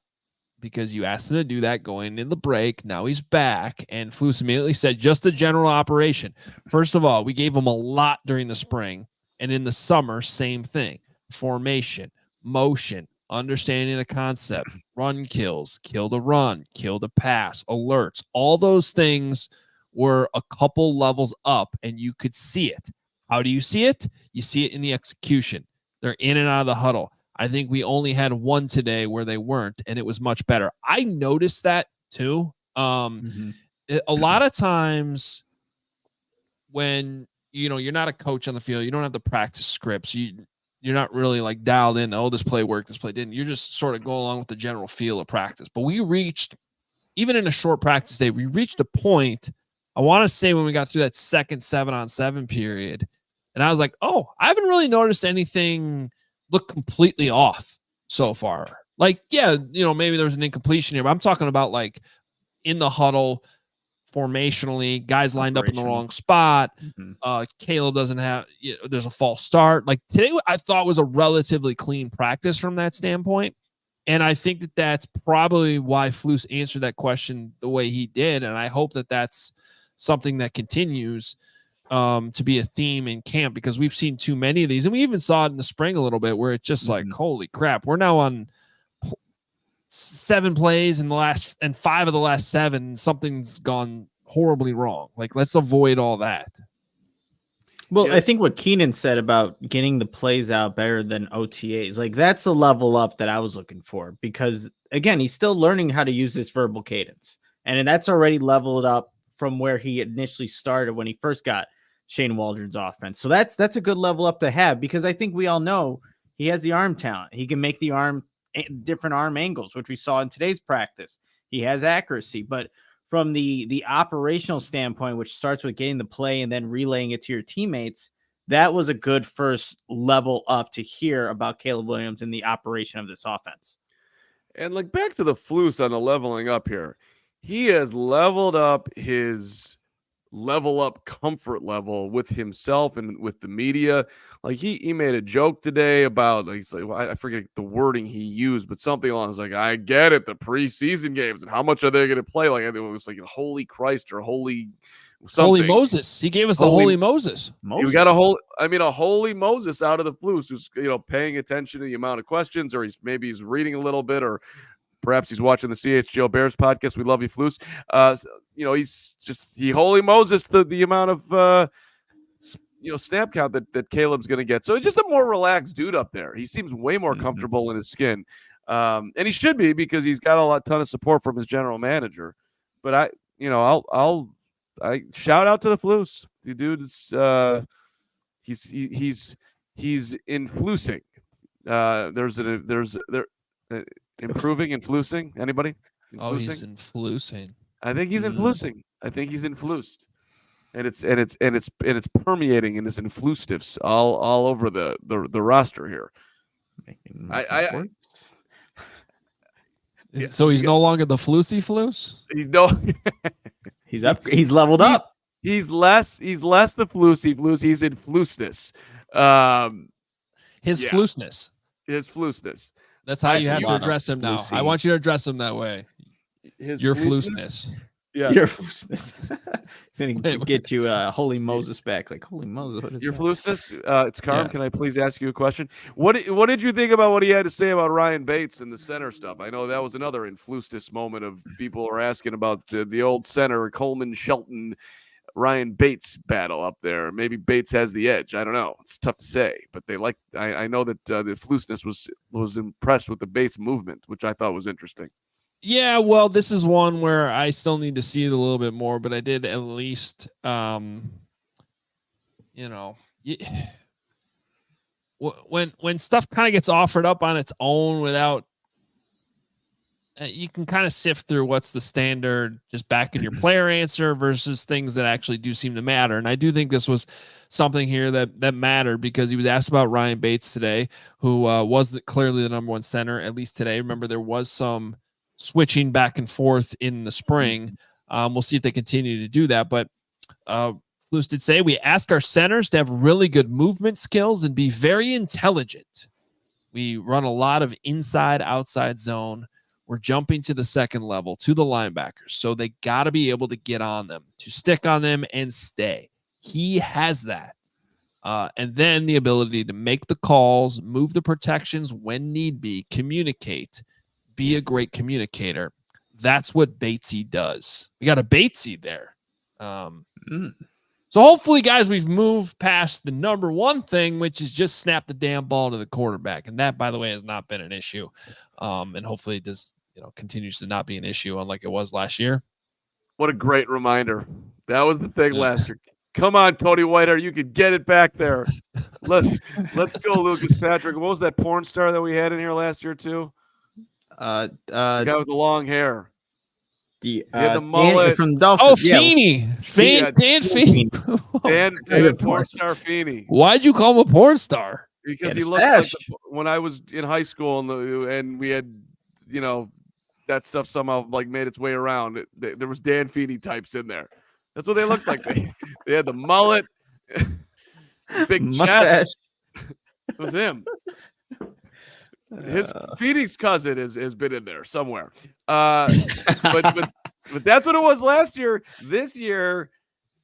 Because you asked him to do that going in the break. Now he's back. And Flus immediately said, just the general operation. First of all, we gave him a lot during the spring. And in the summer, same thing. Formation, motion, understanding the concept, run kills, kill the run, kill the pass, alerts. All those things were a couple levels up, and you could see it. How do you see it? You see it in the execution. They're in and out of the huddle. I think we only had one today where they weren't, and it was much better. I noticed that too. A lot of times when, you're not a coach on the field, you don't have the practice scripts. You're not really dialed in. Oh, this play worked, this play didn't. You're just sort of going along with the general feel of practice. But we reached, even in a short practice day, we reached a point, I want to say when we got through that second 7-on-7 period, and I was like, oh, I haven't really noticed anything look completely off so far. Maybe there was an incompletion here, but I'm talking about in the huddle, formationally, guys lined up in the wrong spot. Caleb doesn't have, there's a false start. Like today, I thought was a relatively clean practice from that standpoint. And I think that that's probably why Flus answered that question the way he did. And I hope that that's something that continues to be a theme in camp, because we've seen too many of these. And we even saw it in the spring a little bit where it's just like, holy crap, we're now on 7 plays in the last, and 5 of the last 7, something's gone horribly wrong. Like, let's avoid all that. Well, I think what Keenan said about getting the plays out better than OTAs, like that's the level up that I was looking for, because again, he's still learning how to use this verbal cadence, and that's already leveled up from where he initially started when he first got Shane Waldron's offense. So that's a good level up to have, because I think we all know he has the arm talent. He can make the arm different arm angles, which we saw in today's practice. He has accuracy, but from the operational standpoint, which starts with getting the play and then relaying it to your teammates, that was a good first level up to hear about Caleb Williams and the operation of this offense. And like back to the Flus on the leveling up here, he has leveled up his level up comfort level with himself and with the media. Like he made a joke today about, like, I forget the wording he used, but something along like, I get it, the preseason games and how much are they going to play? Like it was like holy Christ or holy something. Holy Moses. He gave us the holy Moses. You got a holy Moses out of the Flus who's paying attention to the amount of questions, or he's reading a little bit, or perhaps he's watching the CHGO Bears podcast. We love you, Flus. He holy Moses the amount of snap count that Caleb's going to get. So he's just a more relaxed dude up there. He seems way more comfortable in his skin, and he should be, because he's got a ton of support from his general manager. But I shout out to the Flus. The dude is he's influsing. There's improving and flusing. Anybody? Influsing? Oh, he's influsing. I think he's influsing. I think he's inflused, and it's permeating in this influstives all over the roster here. So he's no longer the Flusy Flus. He's leveled up. He's less the Flusy Flus. He's in flusness. His flusness. His flusness. That's how you have to address him now. I want you to address him that way. Your flusness. Yeah. Your flusness. He's going to get you holy Moses back. Like, holy Moses. What is your that? Flusness? It's Carm. Yeah. Can I please ask you a question? What did you think about what he had to say about Ryan Bates and the center stuff? I know that was another influstus moment of people are asking about the old center, Coleman, Shelton, Ryan Bates battle up there. Maybe Bates has the edge. I don't know. It's tough to say, but I know that the Flusness was impressed with the Bates movement, which I thought was interesting. Yeah, well, this is one where I still need to see it a little bit more, but I did at least, when stuff kind of gets offered up on its own without, you can kind of sift through what's the standard, just backing your player answer versus things that actually do seem to matter. And I do think this was something here that mattered, because he was asked about Ryan Bates today, who was clearly the number 1 center, at least today. Remember, there was some switching back and forth in the spring. We'll see if they continue to do that. But Flus did say, we ask our centers to have really good movement skills and be very intelligent. We run a lot of inside-outside zone. We're jumping to the second level, to the linebackers. So they got to be able to get on them, to stick on them and stay. He has that. And then the ability to make the calls, move the protections when need be, communicate, be a great communicator. That's what Batesy does. We got a Batesy there. So hopefully, guys, we've moved past the number 1 thing, which is just snap the damn ball to the quarterback. And that, by the way, has not been an issue. And hopefully it does, continues to not be an issue unlike it was last year. What a great reminder. That was the thing last year. Come on, Cody Whitehair, you could get it back there. Let's go, Lucas Patrick. What was that porn star that we had in here last year too? The guy with the long hair. He had the mullet from Dolphins. Feeney. Dan Feeney. Dan porn star Feeney. Why'd you call him a porn star? Because he looked like when I was in high school and we had, that stuff somehow like made its way around. There was Dan Feeney types in there. That's what they looked like. They had the mullet, big mustache. chest. It was him. His Phoenix cousin has been in there somewhere. But that's what it was last year. This year,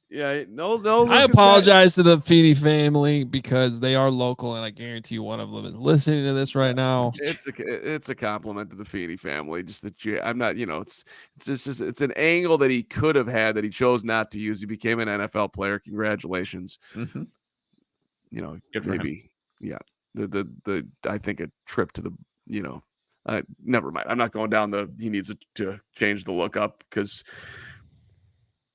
yeah, no. I apologize to the Feeney family because they are local, and I guarantee you one of them is listening to this right now. It's a compliment to the Feeney family. Just that I'm not, it's an angle that he could have had that he chose not to use. He became an NFL player. Congratulations. Mm-hmm. Good for maybe him. Yeah. The I think a trip to the never mind. I'm not going down he needs to change the look up because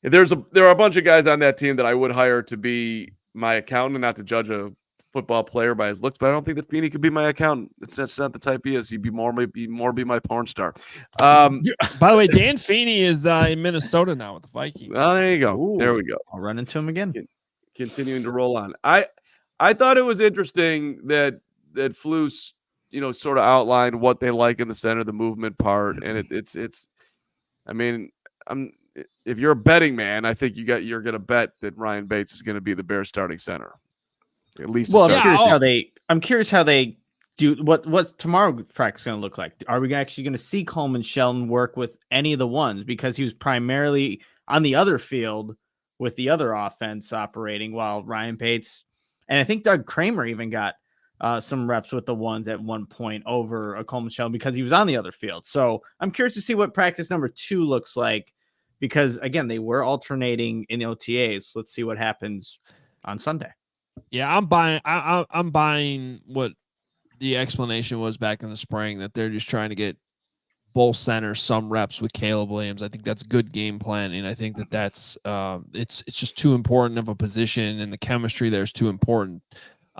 there are a bunch of guys on that team that I would hire to be my accountant, not to judge a football player by his looks, but I don't think that Feeney could be my accountant. That's not the type he is. He'd be more be my porn star. By the way, Dan Feeney is in Minnesota now with the Vikings. Oh, there you go. Ooh, there we go. I'll run into him again. Continuing to roll on. I thought it was interesting that Flus, sort of outlined what they like in the center, the movement part, and it's. I mean, if you're a betting man, I think you're going to bet that Ryan Bates is going to be the Bears starting center, at least. Well, I'm curious how they do. What's tomorrow practice going to look like? Are we actually going to see Coleman Shelton work with any of the ones because he was primarily on the other field with the other offense operating while Ryan Bates. And I think Doug Kramer even got some reps with the ones at one point over a Coleman Shelton because he was on the other field. So I'm curious to see what practice number 2 looks like because, again, they were alternating in OTAs. Let's see what happens on Sunday. Yeah, I'm buying what the explanation was back in the spring that they're just trying to get both centers some reps with Caleb Williams. I think that's good game planning. I think that's it's just too important of a position, and the chemistry there is too important.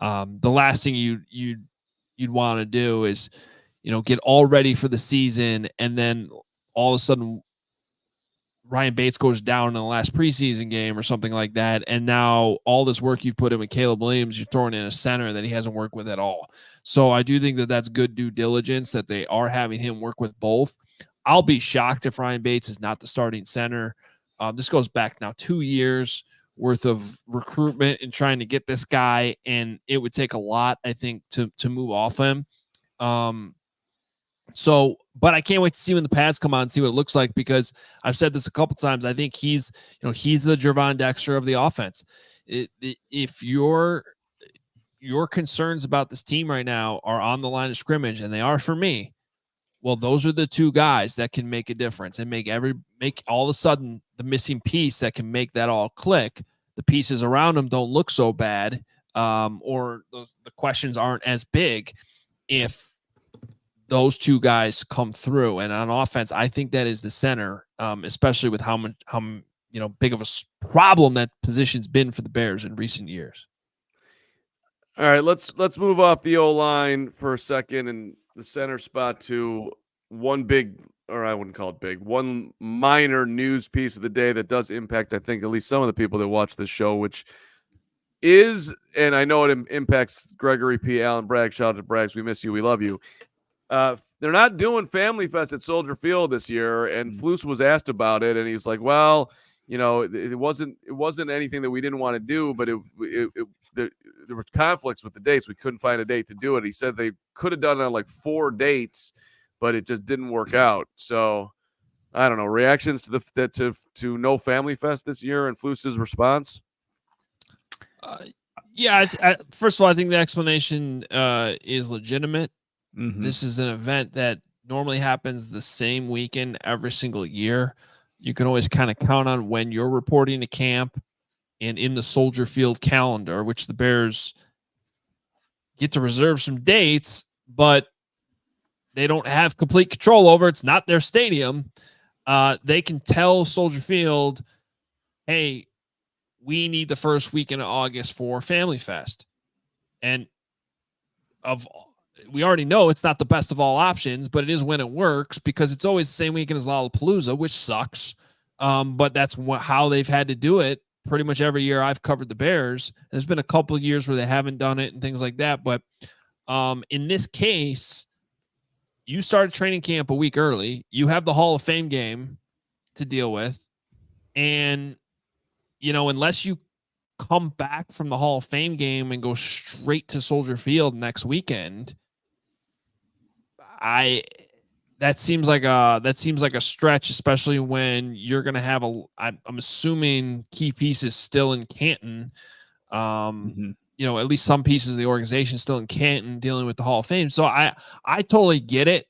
The last thing you'd want to do is, get all ready for the season, and then all of a sudden Ryan Bates goes down in the last preseason game or something like that, and now all this work you've put in with Caleb Williams, you're throwing in a center that he hasn't worked with at all. So I do think that that's good due diligence that they are having him work with both. I'll be shocked if Ryan Bates is not the starting center. This goes back now 2 years worth of recruitment and trying to get this guy, and it would take a lot, I think, to move off him. But I can't wait to see when the pads come on and see what it looks like, because I've said this a couple times. I think he's the Gervon Dexter of the offense. If your concerns about this team right now are on the line of scrimmage, and they are for me, well, those are the two guys that can make a difference and make all of a sudden the missing piece that can make that all click. The pieces around them don't look so bad, or the questions aren't as big if those two guys come through. And on offense, I think that is the center, especially with how big of a problem that position's been for the Bears in recent years. All right, let's move off the O-line for a second and the center spot to one big, or I wouldn't call it big, one minor news piece of the day that does impact, I think, at least some of the people that watch this show, which is, and I know it impacts Gregory P. Allen Bragg. Shout out to Braggs. We miss you. We love you. They're not doing Family Fest at Soldier Field this year, and Flus was asked about it, and he's like, well, it wasn't anything that we didn't want to do, but there were conflicts with the dates. We couldn't find a date to do it. He said they could have done it on like 4 dates, but it just didn't work out. So I don't know. Reactions to no Family Fest this year and Flus's response? First of all, I think the explanation is legitimate. Mm-hmm. This is an event that normally happens the same weekend every single year. You can always kind of count on when you're reporting to camp and in the Soldier Field calendar, which the Bears get to reserve some dates, but they don't have complete control over. It's not their stadium. They can tell Soldier Field, hey, we need the first weekend of August for Family Fest. And we already know it's not the best of all options, but it is when it works, because it's always the same weekend as Lollapalooza, which sucks. But that's how they've had to do it pretty much every year I've covered the Bears. There's been a couple of years where they haven't done it and things like that. But in this case, you started training camp a week early. You have the Hall of Fame game to deal with. And, unless you come back from the Hall of Fame game and go straight to Soldier Field next weekend, that seems like a stretch, especially when you're going to have I'm assuming key pieces still in Canton. At least some pieces of the organization still in Canton dealing with the Hall of Fame. So I totally get it.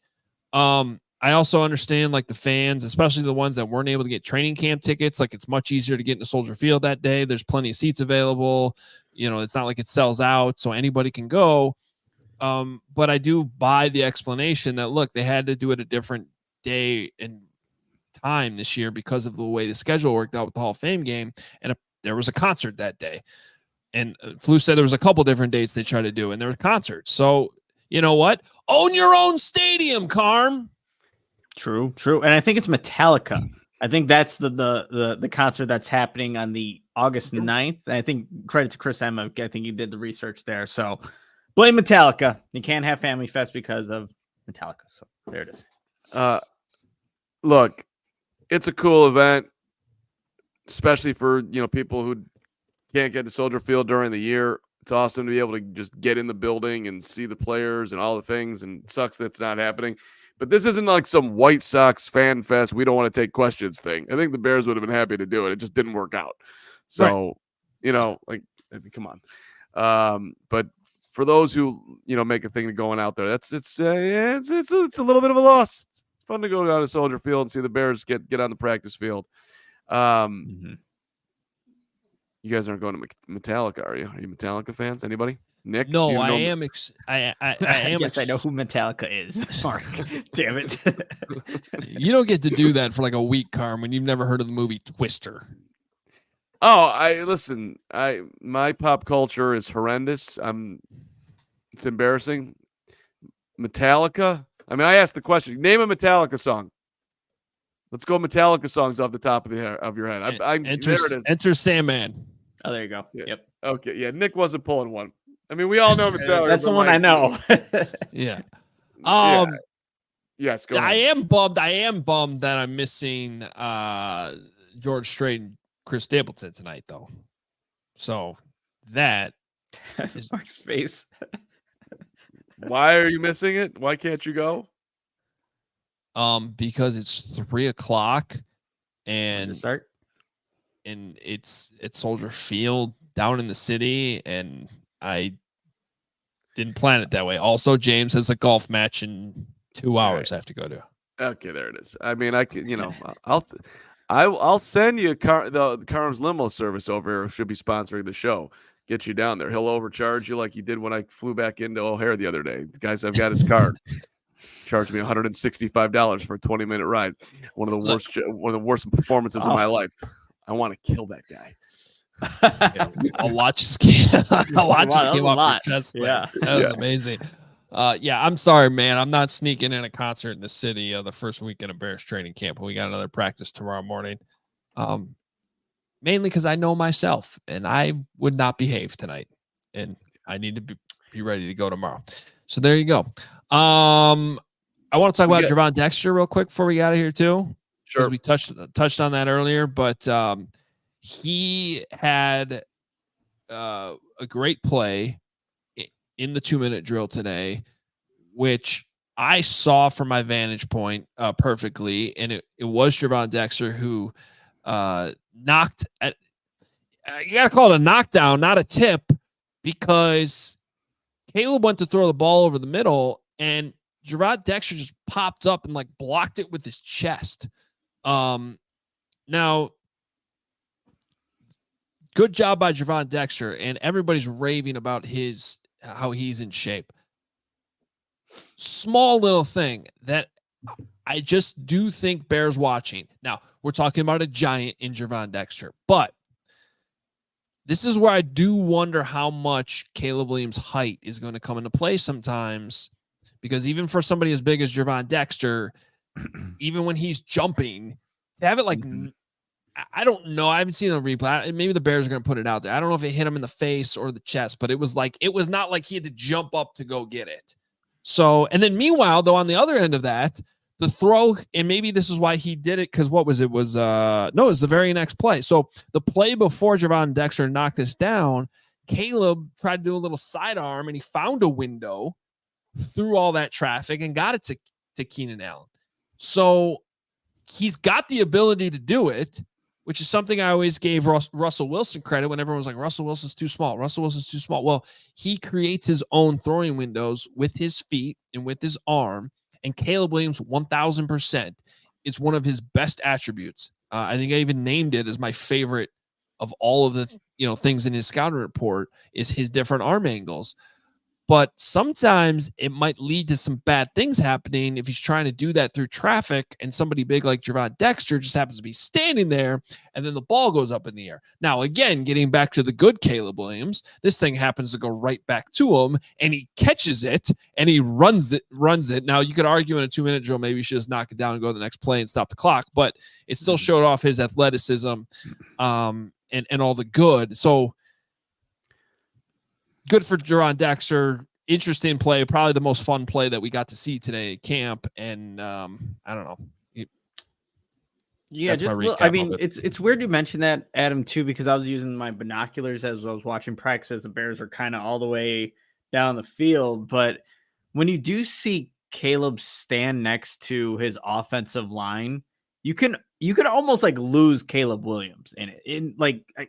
I also understand like the fans, especially the ones that weren't able to get training camp tickets. Like it's much easier to get into Soldier Field that day. There's plenty of seats available. It's not like it sells out, so anybody can go. But I do buy the explanation that, look, they had to do it a different day and time this year because of the way the schedule worked out with the Hall of Fame game. And there was a concert that day. And Flu said there was a couple different dates they tried to do, and there were concerts. So you know what? Own your own stadium, Carm. True. And I think it's Metallica. I think that's the concert that's happening on the August 9th. And I think credit to Chris Emma. I think he did the research there. So blame Metallica. You can't have Family Fest because of Metallica. So there it is. Look, it's a cool event, especially for people who can't get to Soldier Field during the year. It's awesome to be able to just get in the building and see the players and all the things, and it sucks that it's not happening. But this isn't like some White Sox fan fest, we don't want to take questions thing. I think the Bears would have been happy to do it. It just didn't work out. So, come on. But for those who, make a thing of going out there, it's a little bit of a loss. It's fun to go down to Soldier Field and see the Bears get on the practice field. You guys aren't going to Metallica, are you? Are you Metallica fans? Anybody? Nick? No, I am. I am. Yes, I know who Metallica is. Mark, damn it! You don't get to do that for like a week, Carm, when you've never heard of the movie Twister. Oh, my pop culture is horrendous. It's embarrassing. Metallica. I mean, I asked the question. Name a Metallica song. Let's go Metallica songs off the top of your head. There it is. Enter Sandman. Oh, there you go. Yeah. Yep. Okay. Yeah. Nick wasn't pulling one. I mean, we all know Metallica. That's the one I know. Yeah. Yes. Go ahead. I am bummed that I'm missing George Strait and Chris Stapleton tonight, though. So that is Mark's face. Why are you missing it? Why can't you go? Because it's 3:00 and start. And it's at Soldier Field down in the city, and I didn't plan it that way. Also, James has a golf match in 2 hours I have to go to. Okay, there it is. I mean, I can, I'll send you the Carm's limo service over here. Should be sponsoring the show. Get you down there. He'll overcharge you like he did when I flew back into O'Hare the other day. Guys, I've got his card. Charged me $165 for a 20-minute ride. One of the worst performances of my life. I want to kill that guy. A lot just came off your chest. Yeah, that was amazing. I'm sorry, man. I'm not sneaking in a concert in the city the first weekend of Bears training camp. We got another practice tomorrow morning. Mainly because I know myself, and I would not behave tonight, and I need to be ready to go tomorrow. So there you go. I want to talk about Javon Dexter real quick before we get out of here too. Sure. We touched on that earlier, but he had a great play in the 2-minute drill today, which I saw from my vantage point perfectly. And it was Javon Dexter who knocked at, you got to call it a knockdown, not a tip, because Caleb went to throw the ball over the middle and Javon Dexter just popped up and like blocked it with his chest. Now, good job by Javon Dexter, and everybody's raving about how he's in shape. Small little thing that I just do think bears watching. Now, we're talking about a giant in Javon Dexter, but this is where I do wonder how much Caleb Williams' height is going to come into play sometimes, because even for somebody as big as Javon Dexter, even when he's jumping, to have it like, I don't know. I haven't seen a replay. Maybe the Bears are going to put it out there. I don't know if it hit him in the face or the chest, but it was not like he had to jump up to go get it. So, and then meanwhile, though, on the other end of that, the throw, and maybe this is why he did it, because what was it? It was the very next play. So the play before Javon Dexter knocked this down, Caleb tried to do a little sidearm, and he found a window through all that traffic and got it to Keenan Allen. So he's got the ability to do it, which is something I always gave Russell Wilson credit when everyone was like, Russell Wilson's too small. Russell Wilson's too small. Well, he creates his own throwing windows with his feet and with his arm. And Caleb Williams, 1,000%, it's one of his best attributes. I think I even named it as my favorite of all of the things in his scouting report is his different arm angles. But sometimes it might lead to some bad things happening if he's trying to do that through traffic and somebody big like Javon Dexter just happens to be standing there and then the ball goes up in the air. Now, again, getting back to the good Caleb Williams, this thing happens to go right back to him and he catches it and he runs it. Now, you could argue in a 2-minute drill, maybe you should just knock it down and go to the next play and stop the clock, but it still showed off his athleticism and all the good. So, good for Javon Dexter. Interesting play. Probably the most fun play that we got to see today at camp. And I don't know. It's weird you mentioned that, Adam, too, because I was using my binoculars as I was watching practice as the Bears are kind of all the way down the field. But when you do see Caleb stand next to his offensive line, you can almost like lose Caleb Williams in it.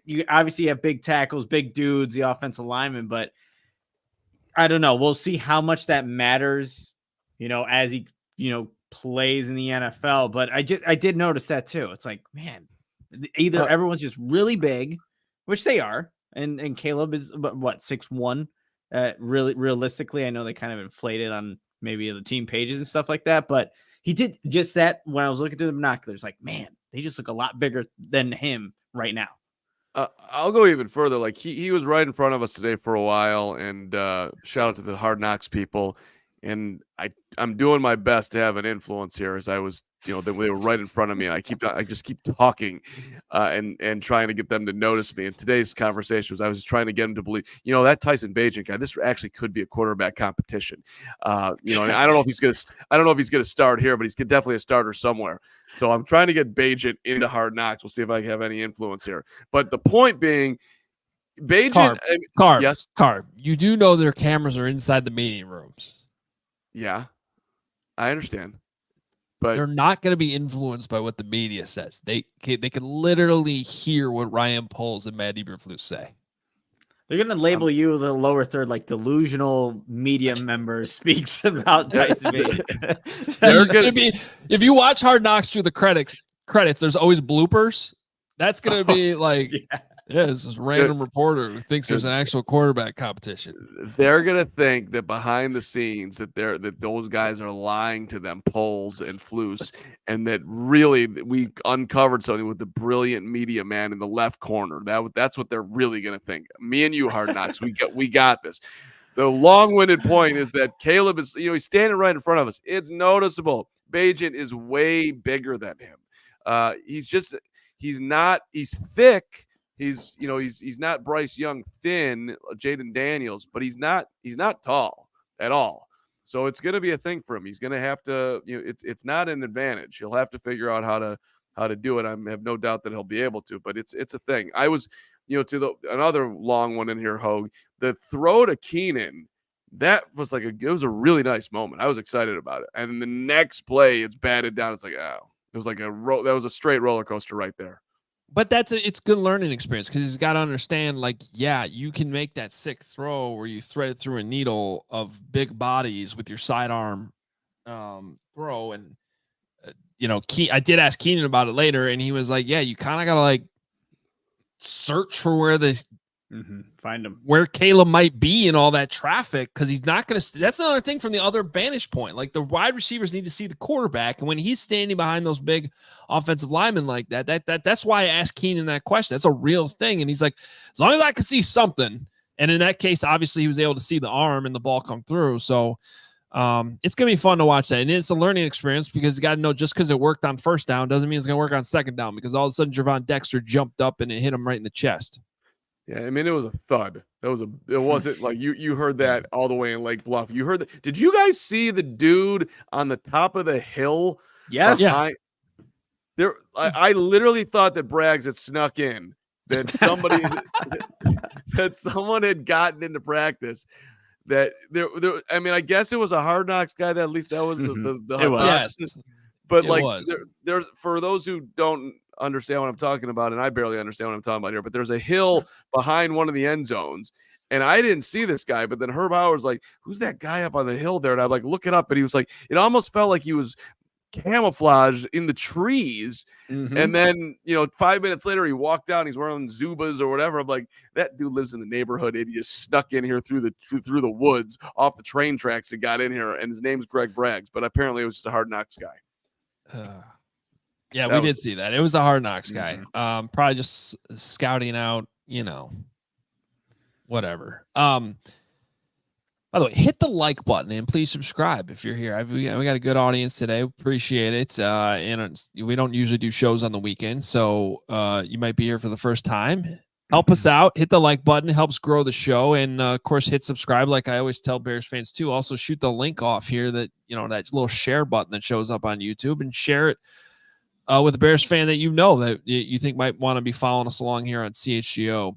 You obviously have big tackles, big dudes, the offensive linemen, but I don't know. We'll see how much that matters, as he, plays in the NFL. But I did notice that too. It's like, man, either everyone's just really big, which they are, and Caleb is what 6'1". Really, realistically, I know they kind of inflated on maybe the team pages and stuff like that, but he did just that when I was looking through the binoculars. Like, man, they just look a lot bigger than him right now. I'll go even further. Like he was right in front of us today for a while, and shout out to the Hard Knocks people. And I'm doing my best to have an influence here, as I was, they were right in front of me, and I just keep talking, and trying to get them to notice me. And today's conversation was I was trying to get them to believe, that Tyson Bagent guy, this actually could be a quarterback competition. And I don't know if he's gonna start here, but he's definitely a starter somewhere. So I'm trying to get Bagent into Hard Knocks. We'll see if I have any influence here. But the point being, Bagent, Carb. You do know their cameras are inside the meeting rooms. Yeah, I understand, but they're not going to be influenced by what the media says. They can literally hear what Ryan Poles and Matt Eberflus say. They're going to label you the lower third, like delusional media member speaks about Tyson Bagent. There's going to be, if you watch Hard Knocks through the credits, there's always bloopers. That's going to be like, this is random reporter who thinks there's an actual quarterback competition. They're gonna think that behind the scenes that those guys are lying to them, Poles and Flus, and that really we uncovered something with the brilliant media man in the left corner. That's what they're really gonna think. Me and you, Hard Knocks, we got this. The long-winded point is that Caleb is, he's standing right in front of us. It's noticeable. Bagent is way bigger than him. He's thick. He's not Bryce Young thin, Jaden Daniels, but he's not tall at all. So it's going to be a thing for him. He's going to have to, it's not an advantage. He'll have to figure out how to do it. I have no doubt that he'll be able to, but it's a thing. I was, another long one in here, Hoge, the throw to Keenan, that was it was a really nice moment. I was excited about it. And the next play, it's batted down. It's like, oh, it was like that was a straight roller coaster right there. But it's good learning experience because he's got to understand, you can make that sick throw where you thread it through a needle of big bodies with your sidearm throw. And, I did ask Keenan about it later, and he was like, yeah, you kind of got to search for where find him, where Caleb might be in all that traffic, because he's not going to. That's another thing from the other vantage point. The wide receivers need to see the quarterback, and when he's standing behind those big offensive linemen like that's why I asked Keenan that question. That's a real thing, and he's like, as long as I can see something. And in that case, obviously, he was able to see the arm and the ball come through. So it's going to be fun to watch that, and it's a learning experience because you got to know just because it worked on first down doesn't mean it's going to work on second down. Because all of a sudden, Javon Dexter jumped up and it hit him right in the chest. Yeah, I mean, it was a thud. It wasn't like you heard that all the way in Lake Bluff. You heard that. Did you guys see the dude on the top of the hill? Yes. Behind, there, I literally thought that Braggs had snuck in, that that someone had gotten into practice. That there, I mean, I guess it was a Hard Knocks guy. That at least that was the It was. hypothesis. But It like, was. there's for those who don't understand what I'm talking about, and I barely understand what I'm talking about here, but there's a hill behind one of the end zones, and I didn't see this guy, but then Herb Howard's like, "Who's that guy up on the hill there?" And I'm like, look it up, and he was like, it almost felt like he was camouflaged in the trees. And then 5 minutes later he walked out and he's wearing Zubas or whatever. I'm like, that dude lives in the neighborhood and he just snuck in here through the woods off the train tracks and got in here, and his name's Greg Braggs, but apparently it was just a Hard Knocks guy. Yeah, we did see that. It was a Hard Knocks guy. Probably just scouting out, whatever. By the way, hit the like button and please subscribe if you're here. We got a good audience today. Appreciate it. And we don't usually do shows on the weekend, so you might be here for the first time. Help us out. Hit the like button. It helps grow the show. And, of course, hit subscribe like I always tell Bears fans, too. Also, shoot the link off here that little share button that shows up on YouTube, and share it with a Bears fan that that you think might want to be following us along here on CHGO.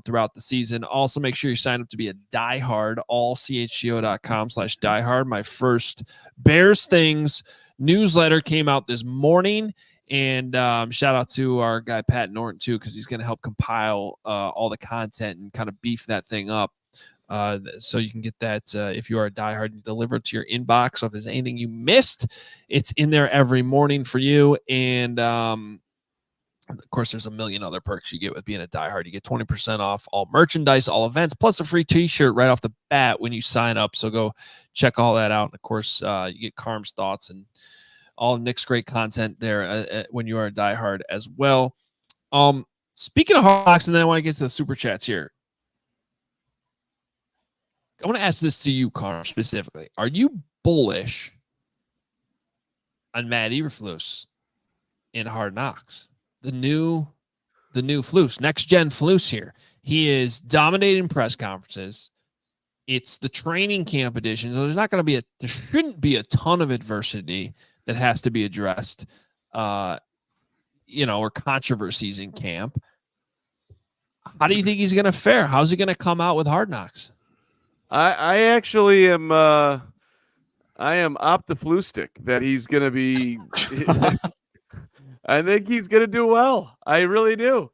Throughout the season. Also, make sure you sign up to be a diehard, allchgo.com/diehard. My first Bears Things newsletter came out this morning, and shout out to our guy Pat Norton too, because he's going to help compile all the content and kind of beef that thing up, so you can get that if you are a diehard, delivered to your inbox. So if there's anything you missed, it's in there every morning for you. And of course, there's a million other perks you get with being a diehard. You get 20% off all merchandise, all events, plus a free t-shirt right off the bat when you sign up. So go check all that out. And of course, you get Carm's thoughts and all of Nick's great content there when you are a diehard as well. Speaking of Hard Knocks, and then I want to get to the super chats here. I want to ask this to you, Carm, specifically. Are you bullish on Matt Eberflus in Hard Knocks? The new Flus, next gen Flus here. He is dominating press conferences. It's the training camp edition, so there shouldn't be a ton of adversity that has to be addressed, or controversies in camp. How do you think he's going to fare? How's he going to come out with Hard Knocks? I actually am. I am optimistic that he's going to be. I think he's going to do well. I really do.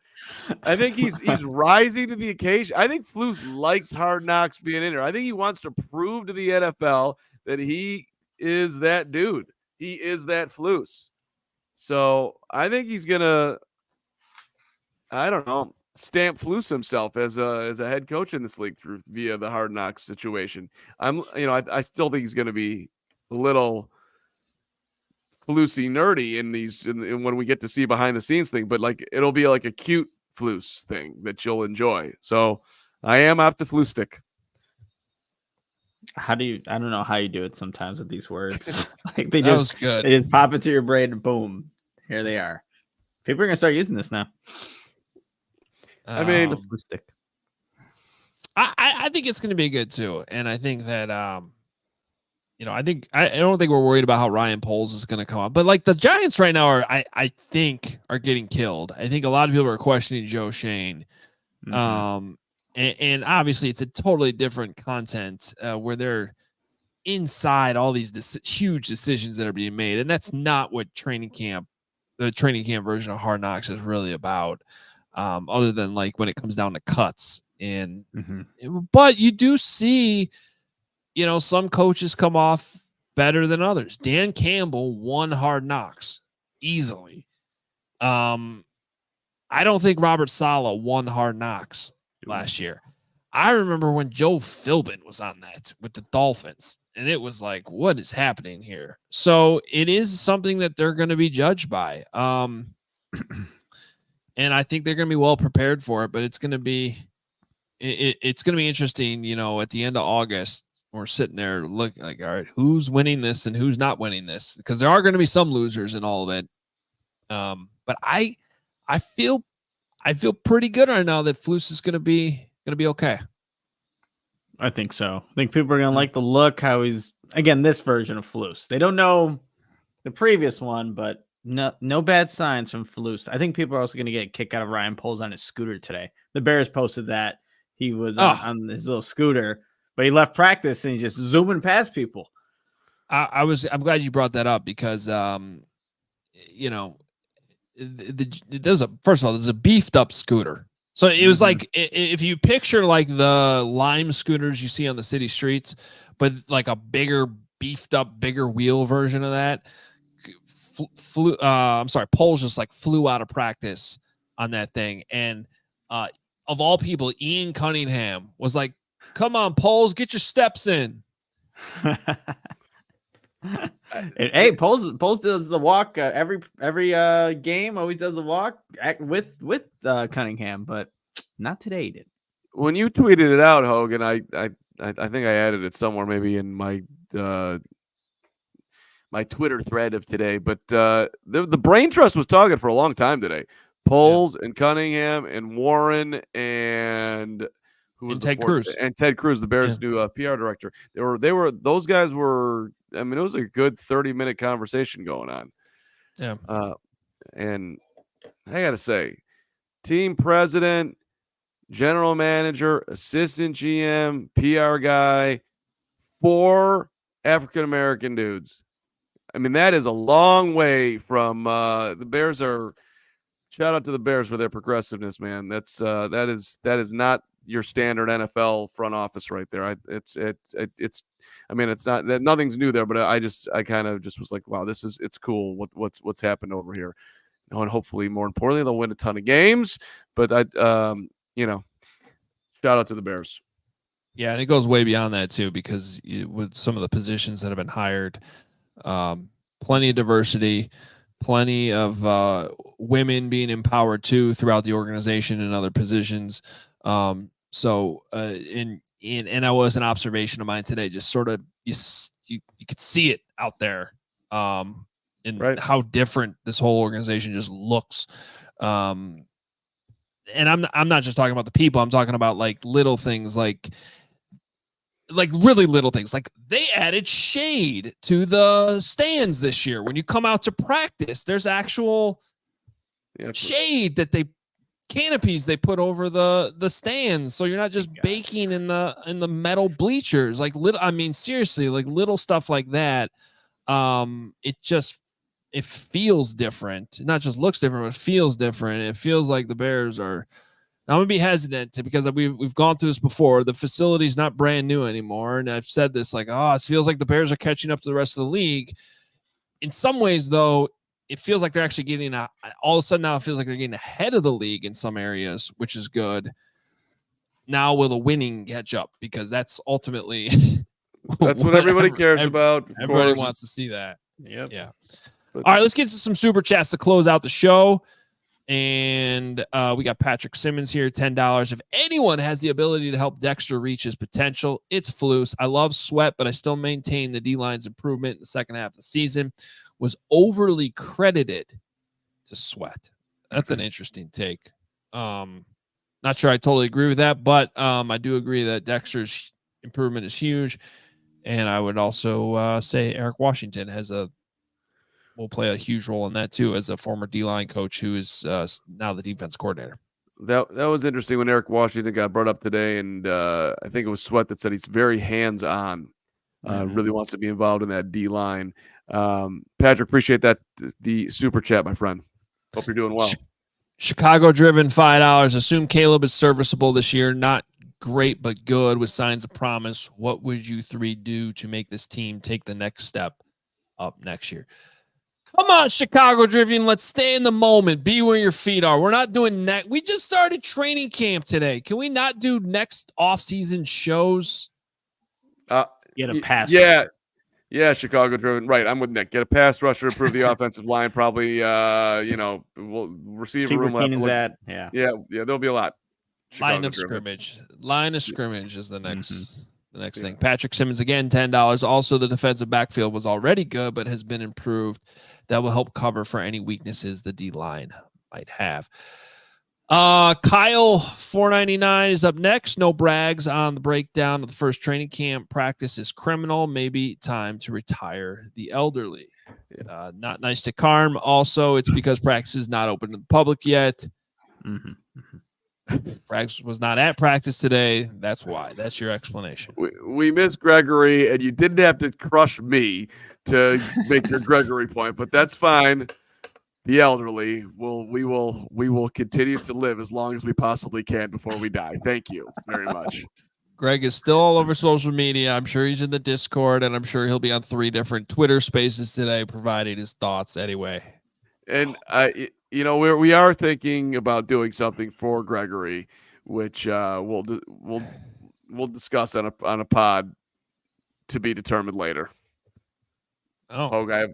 I think he's rising to the occasion. I think Flus likes Hard Knocks being in there. I think he wants to prove to the NFL that he is that dude. He is that Flus. So I think he's going to, I don't know, stamp Flus himself as a head coach in this league via the Hard Knocks situation. I still think he's going to be a little Flusy nerdy in when we get to see behind the scenes thing, but like it'll be like a cute Flus thing that you'll enjoy. So I am optimistic. I don't know how you do it sometimes with these words. Like they was good. They just pop into your brain and boom, here they are. People are gonna start using this now. I mean, I think it's gonna be good too, and I think that I don't think we're worried about how Ryan Poles is going to come up, but like the Giants right now I think are getting killed. I think a lot of people are questioning Joe Shane. And obviously it's a totally different content where they're inside all these huge decisions that are being made. And that's not what the training camp version of Hard Knocks is really about. Other than like when it comes down to cuts and, but you do see, some coaches come off better than others. Dan Campbell won Hard Knocks easily. I don't think Robert Saleh won Hard Knocks last year. I remember when Joe Philbin was on that with the Dolphins, and it was like, what is happening here? So it is something that they're going to be judged by. And I think they're going to be well prepared for it, but it's going to be interesting, at the end of August. We're sitting there looking like, all right, who's winning this and who's not winning this? Because there are going to be some losers in all of it. But I feel I feel pretty good right now that Flus is gonna be okay. I think so. I think people are gonna like the look, how he's again this version of Flus. They don't know the previous one, but no bad signs from Flus. I think people are also gonna get a kick out of Ryan Poles on his scooter today. The Bears posted that he was on his little scooter, but he left practice and he's just zooming past people. I'm glad you brought that up because there's a beefed up scooter. So it was like if you picture like the Lime scooters you see on the city streets, but like a bigger, beefed up, bigger wheel version of that. Poles just like flew out of practice on that thing, and of all people, Ian Cunningham was like, "Come on, Poles, get your steps in." Hey, Poles does the walk every game. Always does the walk with Cunningham, but not today. He did. When you tweeted it out, Hogan, I think I added it somewhere, maybe in my my Twitter thread of today. But the brain trust was talking for a long time today. Poles and Cunningham and Warren and Ted Cruz and Ted Cruz, the Bears' new PR director. Those guys were. I mean, it was a good 30-minute conversation going on. Yeah. And I got to say, team president, general manager, assistant GM, PR guy, 4 African-American dudes. I mean, that is a long way from the Bears are. Shout out to the Bears for their progressiveness, man. That is not your standard NFL front office right there. It's not that nothing's new there, but I kind of just was like, wow, it's cool. What's happened over here, and hopefully more importantly, they'll win a ton of games. But shout out to the Bears. Yeah, and it goes way beyond that too, because with some of the positions that have been hired, plenty of diversity, plenty of women being empowered too throughout the organization and other positions. And that was an observation of mine today. Just sort of you could see it out there, and how different this whole organization just looks. And I'm not just talking about the people. I'm talking about like little things, like really little things. Like they added shade to the stands this year. When you come out to practice, there's actual shade canopies they put over the stands, so you're not just baking in the metal bleachers. Like seriously, like little stuff like that. It feels different. It not just looks different, but it feels different. It feels like the Bears are. I'm gonna be hesitant because we've gone through this before. The facility's not brand new anymore, and I've said this like, it feels like the Bears are catching up to the rest of the league. In some ways, though, it feels like they're actually getting all of a sudden now it feels like they're getting ahead of the league in some areas, which is good. Now will the winning catch up? Because that's ultimately that's what everybody cares about. Everybody wants to see that. Yep. Yeah. All right, let's get to some super chats to close out the show. And we got Patrick Simmons here, $10. If anyone has the ability to help Dexter reach his potential, it's Flus. I love Sweat, but I still maintain the D-line's improvement in the second half of the season was overly credited to Sweat. That's an interesting take. Not sure I totally agree with that, but I do agree that Dexter's improvement is huge. And I would also say Eric Washington will play a huge role in that too, as a former D-line coach who is now the defense coordinator. That was interesting when Eric Washington got brought up today, and I think it was Sweat that said he's very hands-on, really wants to be involved in that D-line. Patrick, appreciate that, the super chat, my friend. Hope you're doing well. Chicago-driven, $5. Assume Caleb is serviceable this year. Not great, but good with signs of promise. What would you 3 do to make this team take the next step up next year? Come on, Chicago driven. Let's stay in the moment. Be where your feet are. We're not doing next. We just started training camp today. Can we not do next offseason shows? Get a pass. Yeah, Chicago driven. Right, I'm with Nick. Get a pass rusher, improve the offensive line. Probably, receiver room. Keenan's at. Yeah. There'll be a lot. Line of scrimmage is the next. The next thing. Patrick Simmons, again, $10. Also, the defensive backfield was already good, but has been improved. That will help cover for any weaknesses the D-line might have. Kyle 499 is up next. No brags on the breakdown of the first training camp. Practice is criminal. Maybe time to retire the elderly. Not nice to Carm. Also, it's because practice is not open to the public yet. Practice was not at practice today. That's why. That's your explanation. We miss Gregory, and you didn't have to crush me to make your Gregory point, but that's fine. The elderly we will continue to live as long as we possibly can before we die. Thank you very much. Greg is still all over social media. I'm sure he's in the Discord, and I'm sure he'll be on 3 different Twitter spaces today, providing his thoughts anyway. And we are thinking about doing something for Gregory, which we'll discuss on a pod to be determined later. Oh, okay.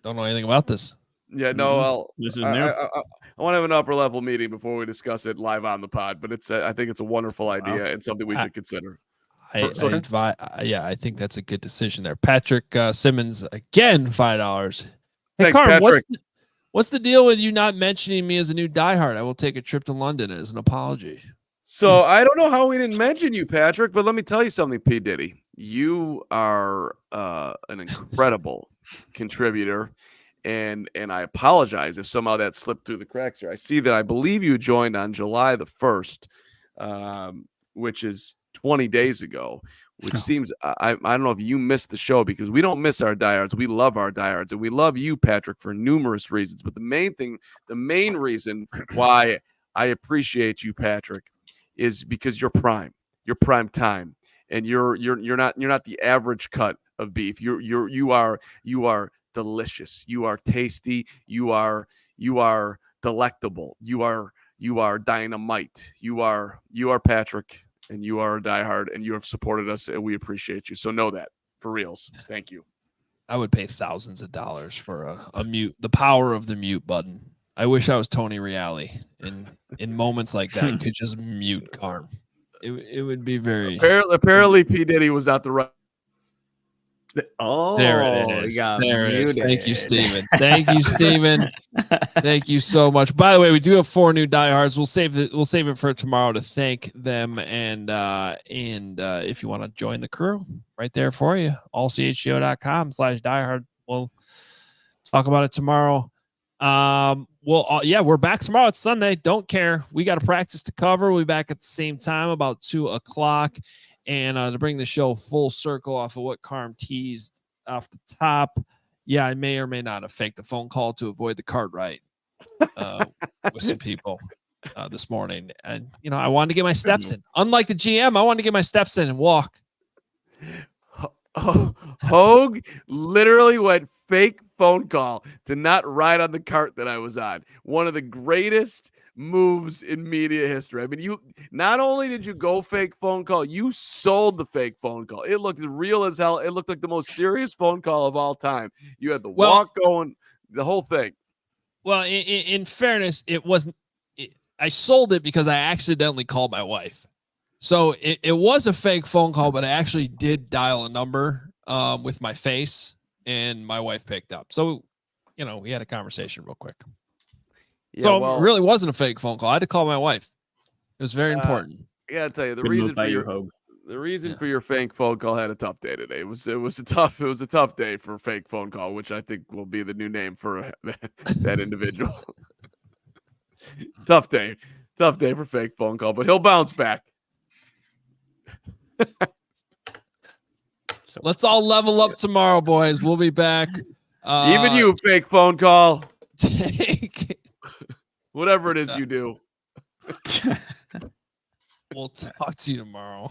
Don't know anything about this. Yeah, no. This is new. I want to have an upper level meeting before we discuss it live on the pod. But I think it's a wonderful idea and something we should consider. I think that's a good decision there. Patrick Simmons again, $5. Hey, Thanks, Carm, Patrick. what's the deal with you not mentioning me as a new diehard? I will take a trip to London as an apology. So I don't know how we didn't mention you, Patrick, but let me tell you something, P. Diddy. You are an incredible contributor, and I apologize if somehow that slipped through the cracks here. I see that I believe you joined on July the 1st, which is 20 days ago, which seems I don't know if you missed the show, because we don't miss our diehards. We love our diehards, and we love you, Patrick, for numerous reasons. But the main reason why I appreciate you, Patrick, is because you're prime time, and you're not the average cut of beef. You are delicious. You are tasty. You are delectable. You are dynamite. You are Patrick, and you are a diehard, and you have supported us, and we appreciate you. So know that for reals. Thank you. I would pay thousands of dollars for a mute, the power of the mute button. I wish I was Tony Reale, and in moments like that, could just mute Carm. It would be very. Apparently, P. Diddy was not the right. Oh, there it is. There it is. Thank you, Steven. Thank you, Steven. Thank you so much. By the way, we do have 4 new diehards. We'll save it for tomorrow to thank them. And if you want to join the crew, right there for you, allchgo.com/diehard. We'll talk about it tomorrow. We're back tomorrow. It's Sunday. Don't care. We got a practice to cover. We'll be back at the same time, about 2:00. And to bring the show full circle off of what Carm teased off the top, I may or may not have faked the phone call to avoid the cart ride with some people this morning. And, I wanted to get my steps in. Unlike the GM, I wanted to get my steps in and walk. Hoge literally went fake phone call to not ride on the cart that I was on. One of the greatest moves in media history. I mean, you not only did you go fake phone call, you sold the fake phone call. It looked real as hell. It looked like the most serious phone call of all time. You had the walk going, the whole thing. Well, in fairness, it wasn't. I sold it because I accidentally called my wife. So it was a fake phone call, but I actually did dial a number with my face, and my wife picked up. So, we had a conversation real quick. Yeah, it really wasn't a fake phone call. I had to call my wife. It was very important. I gotta tell you, the reason for your fake phone call had a tough day today. It was a tough day for fake phone call, which I think will be the new name for that individual. Tough day for fake phone call, but he'll bounce back. So let's all level up tomorrow, boys. We'll be back. Even you, fake phone call. Whatever it is you do. We'll talk to you tomorrow.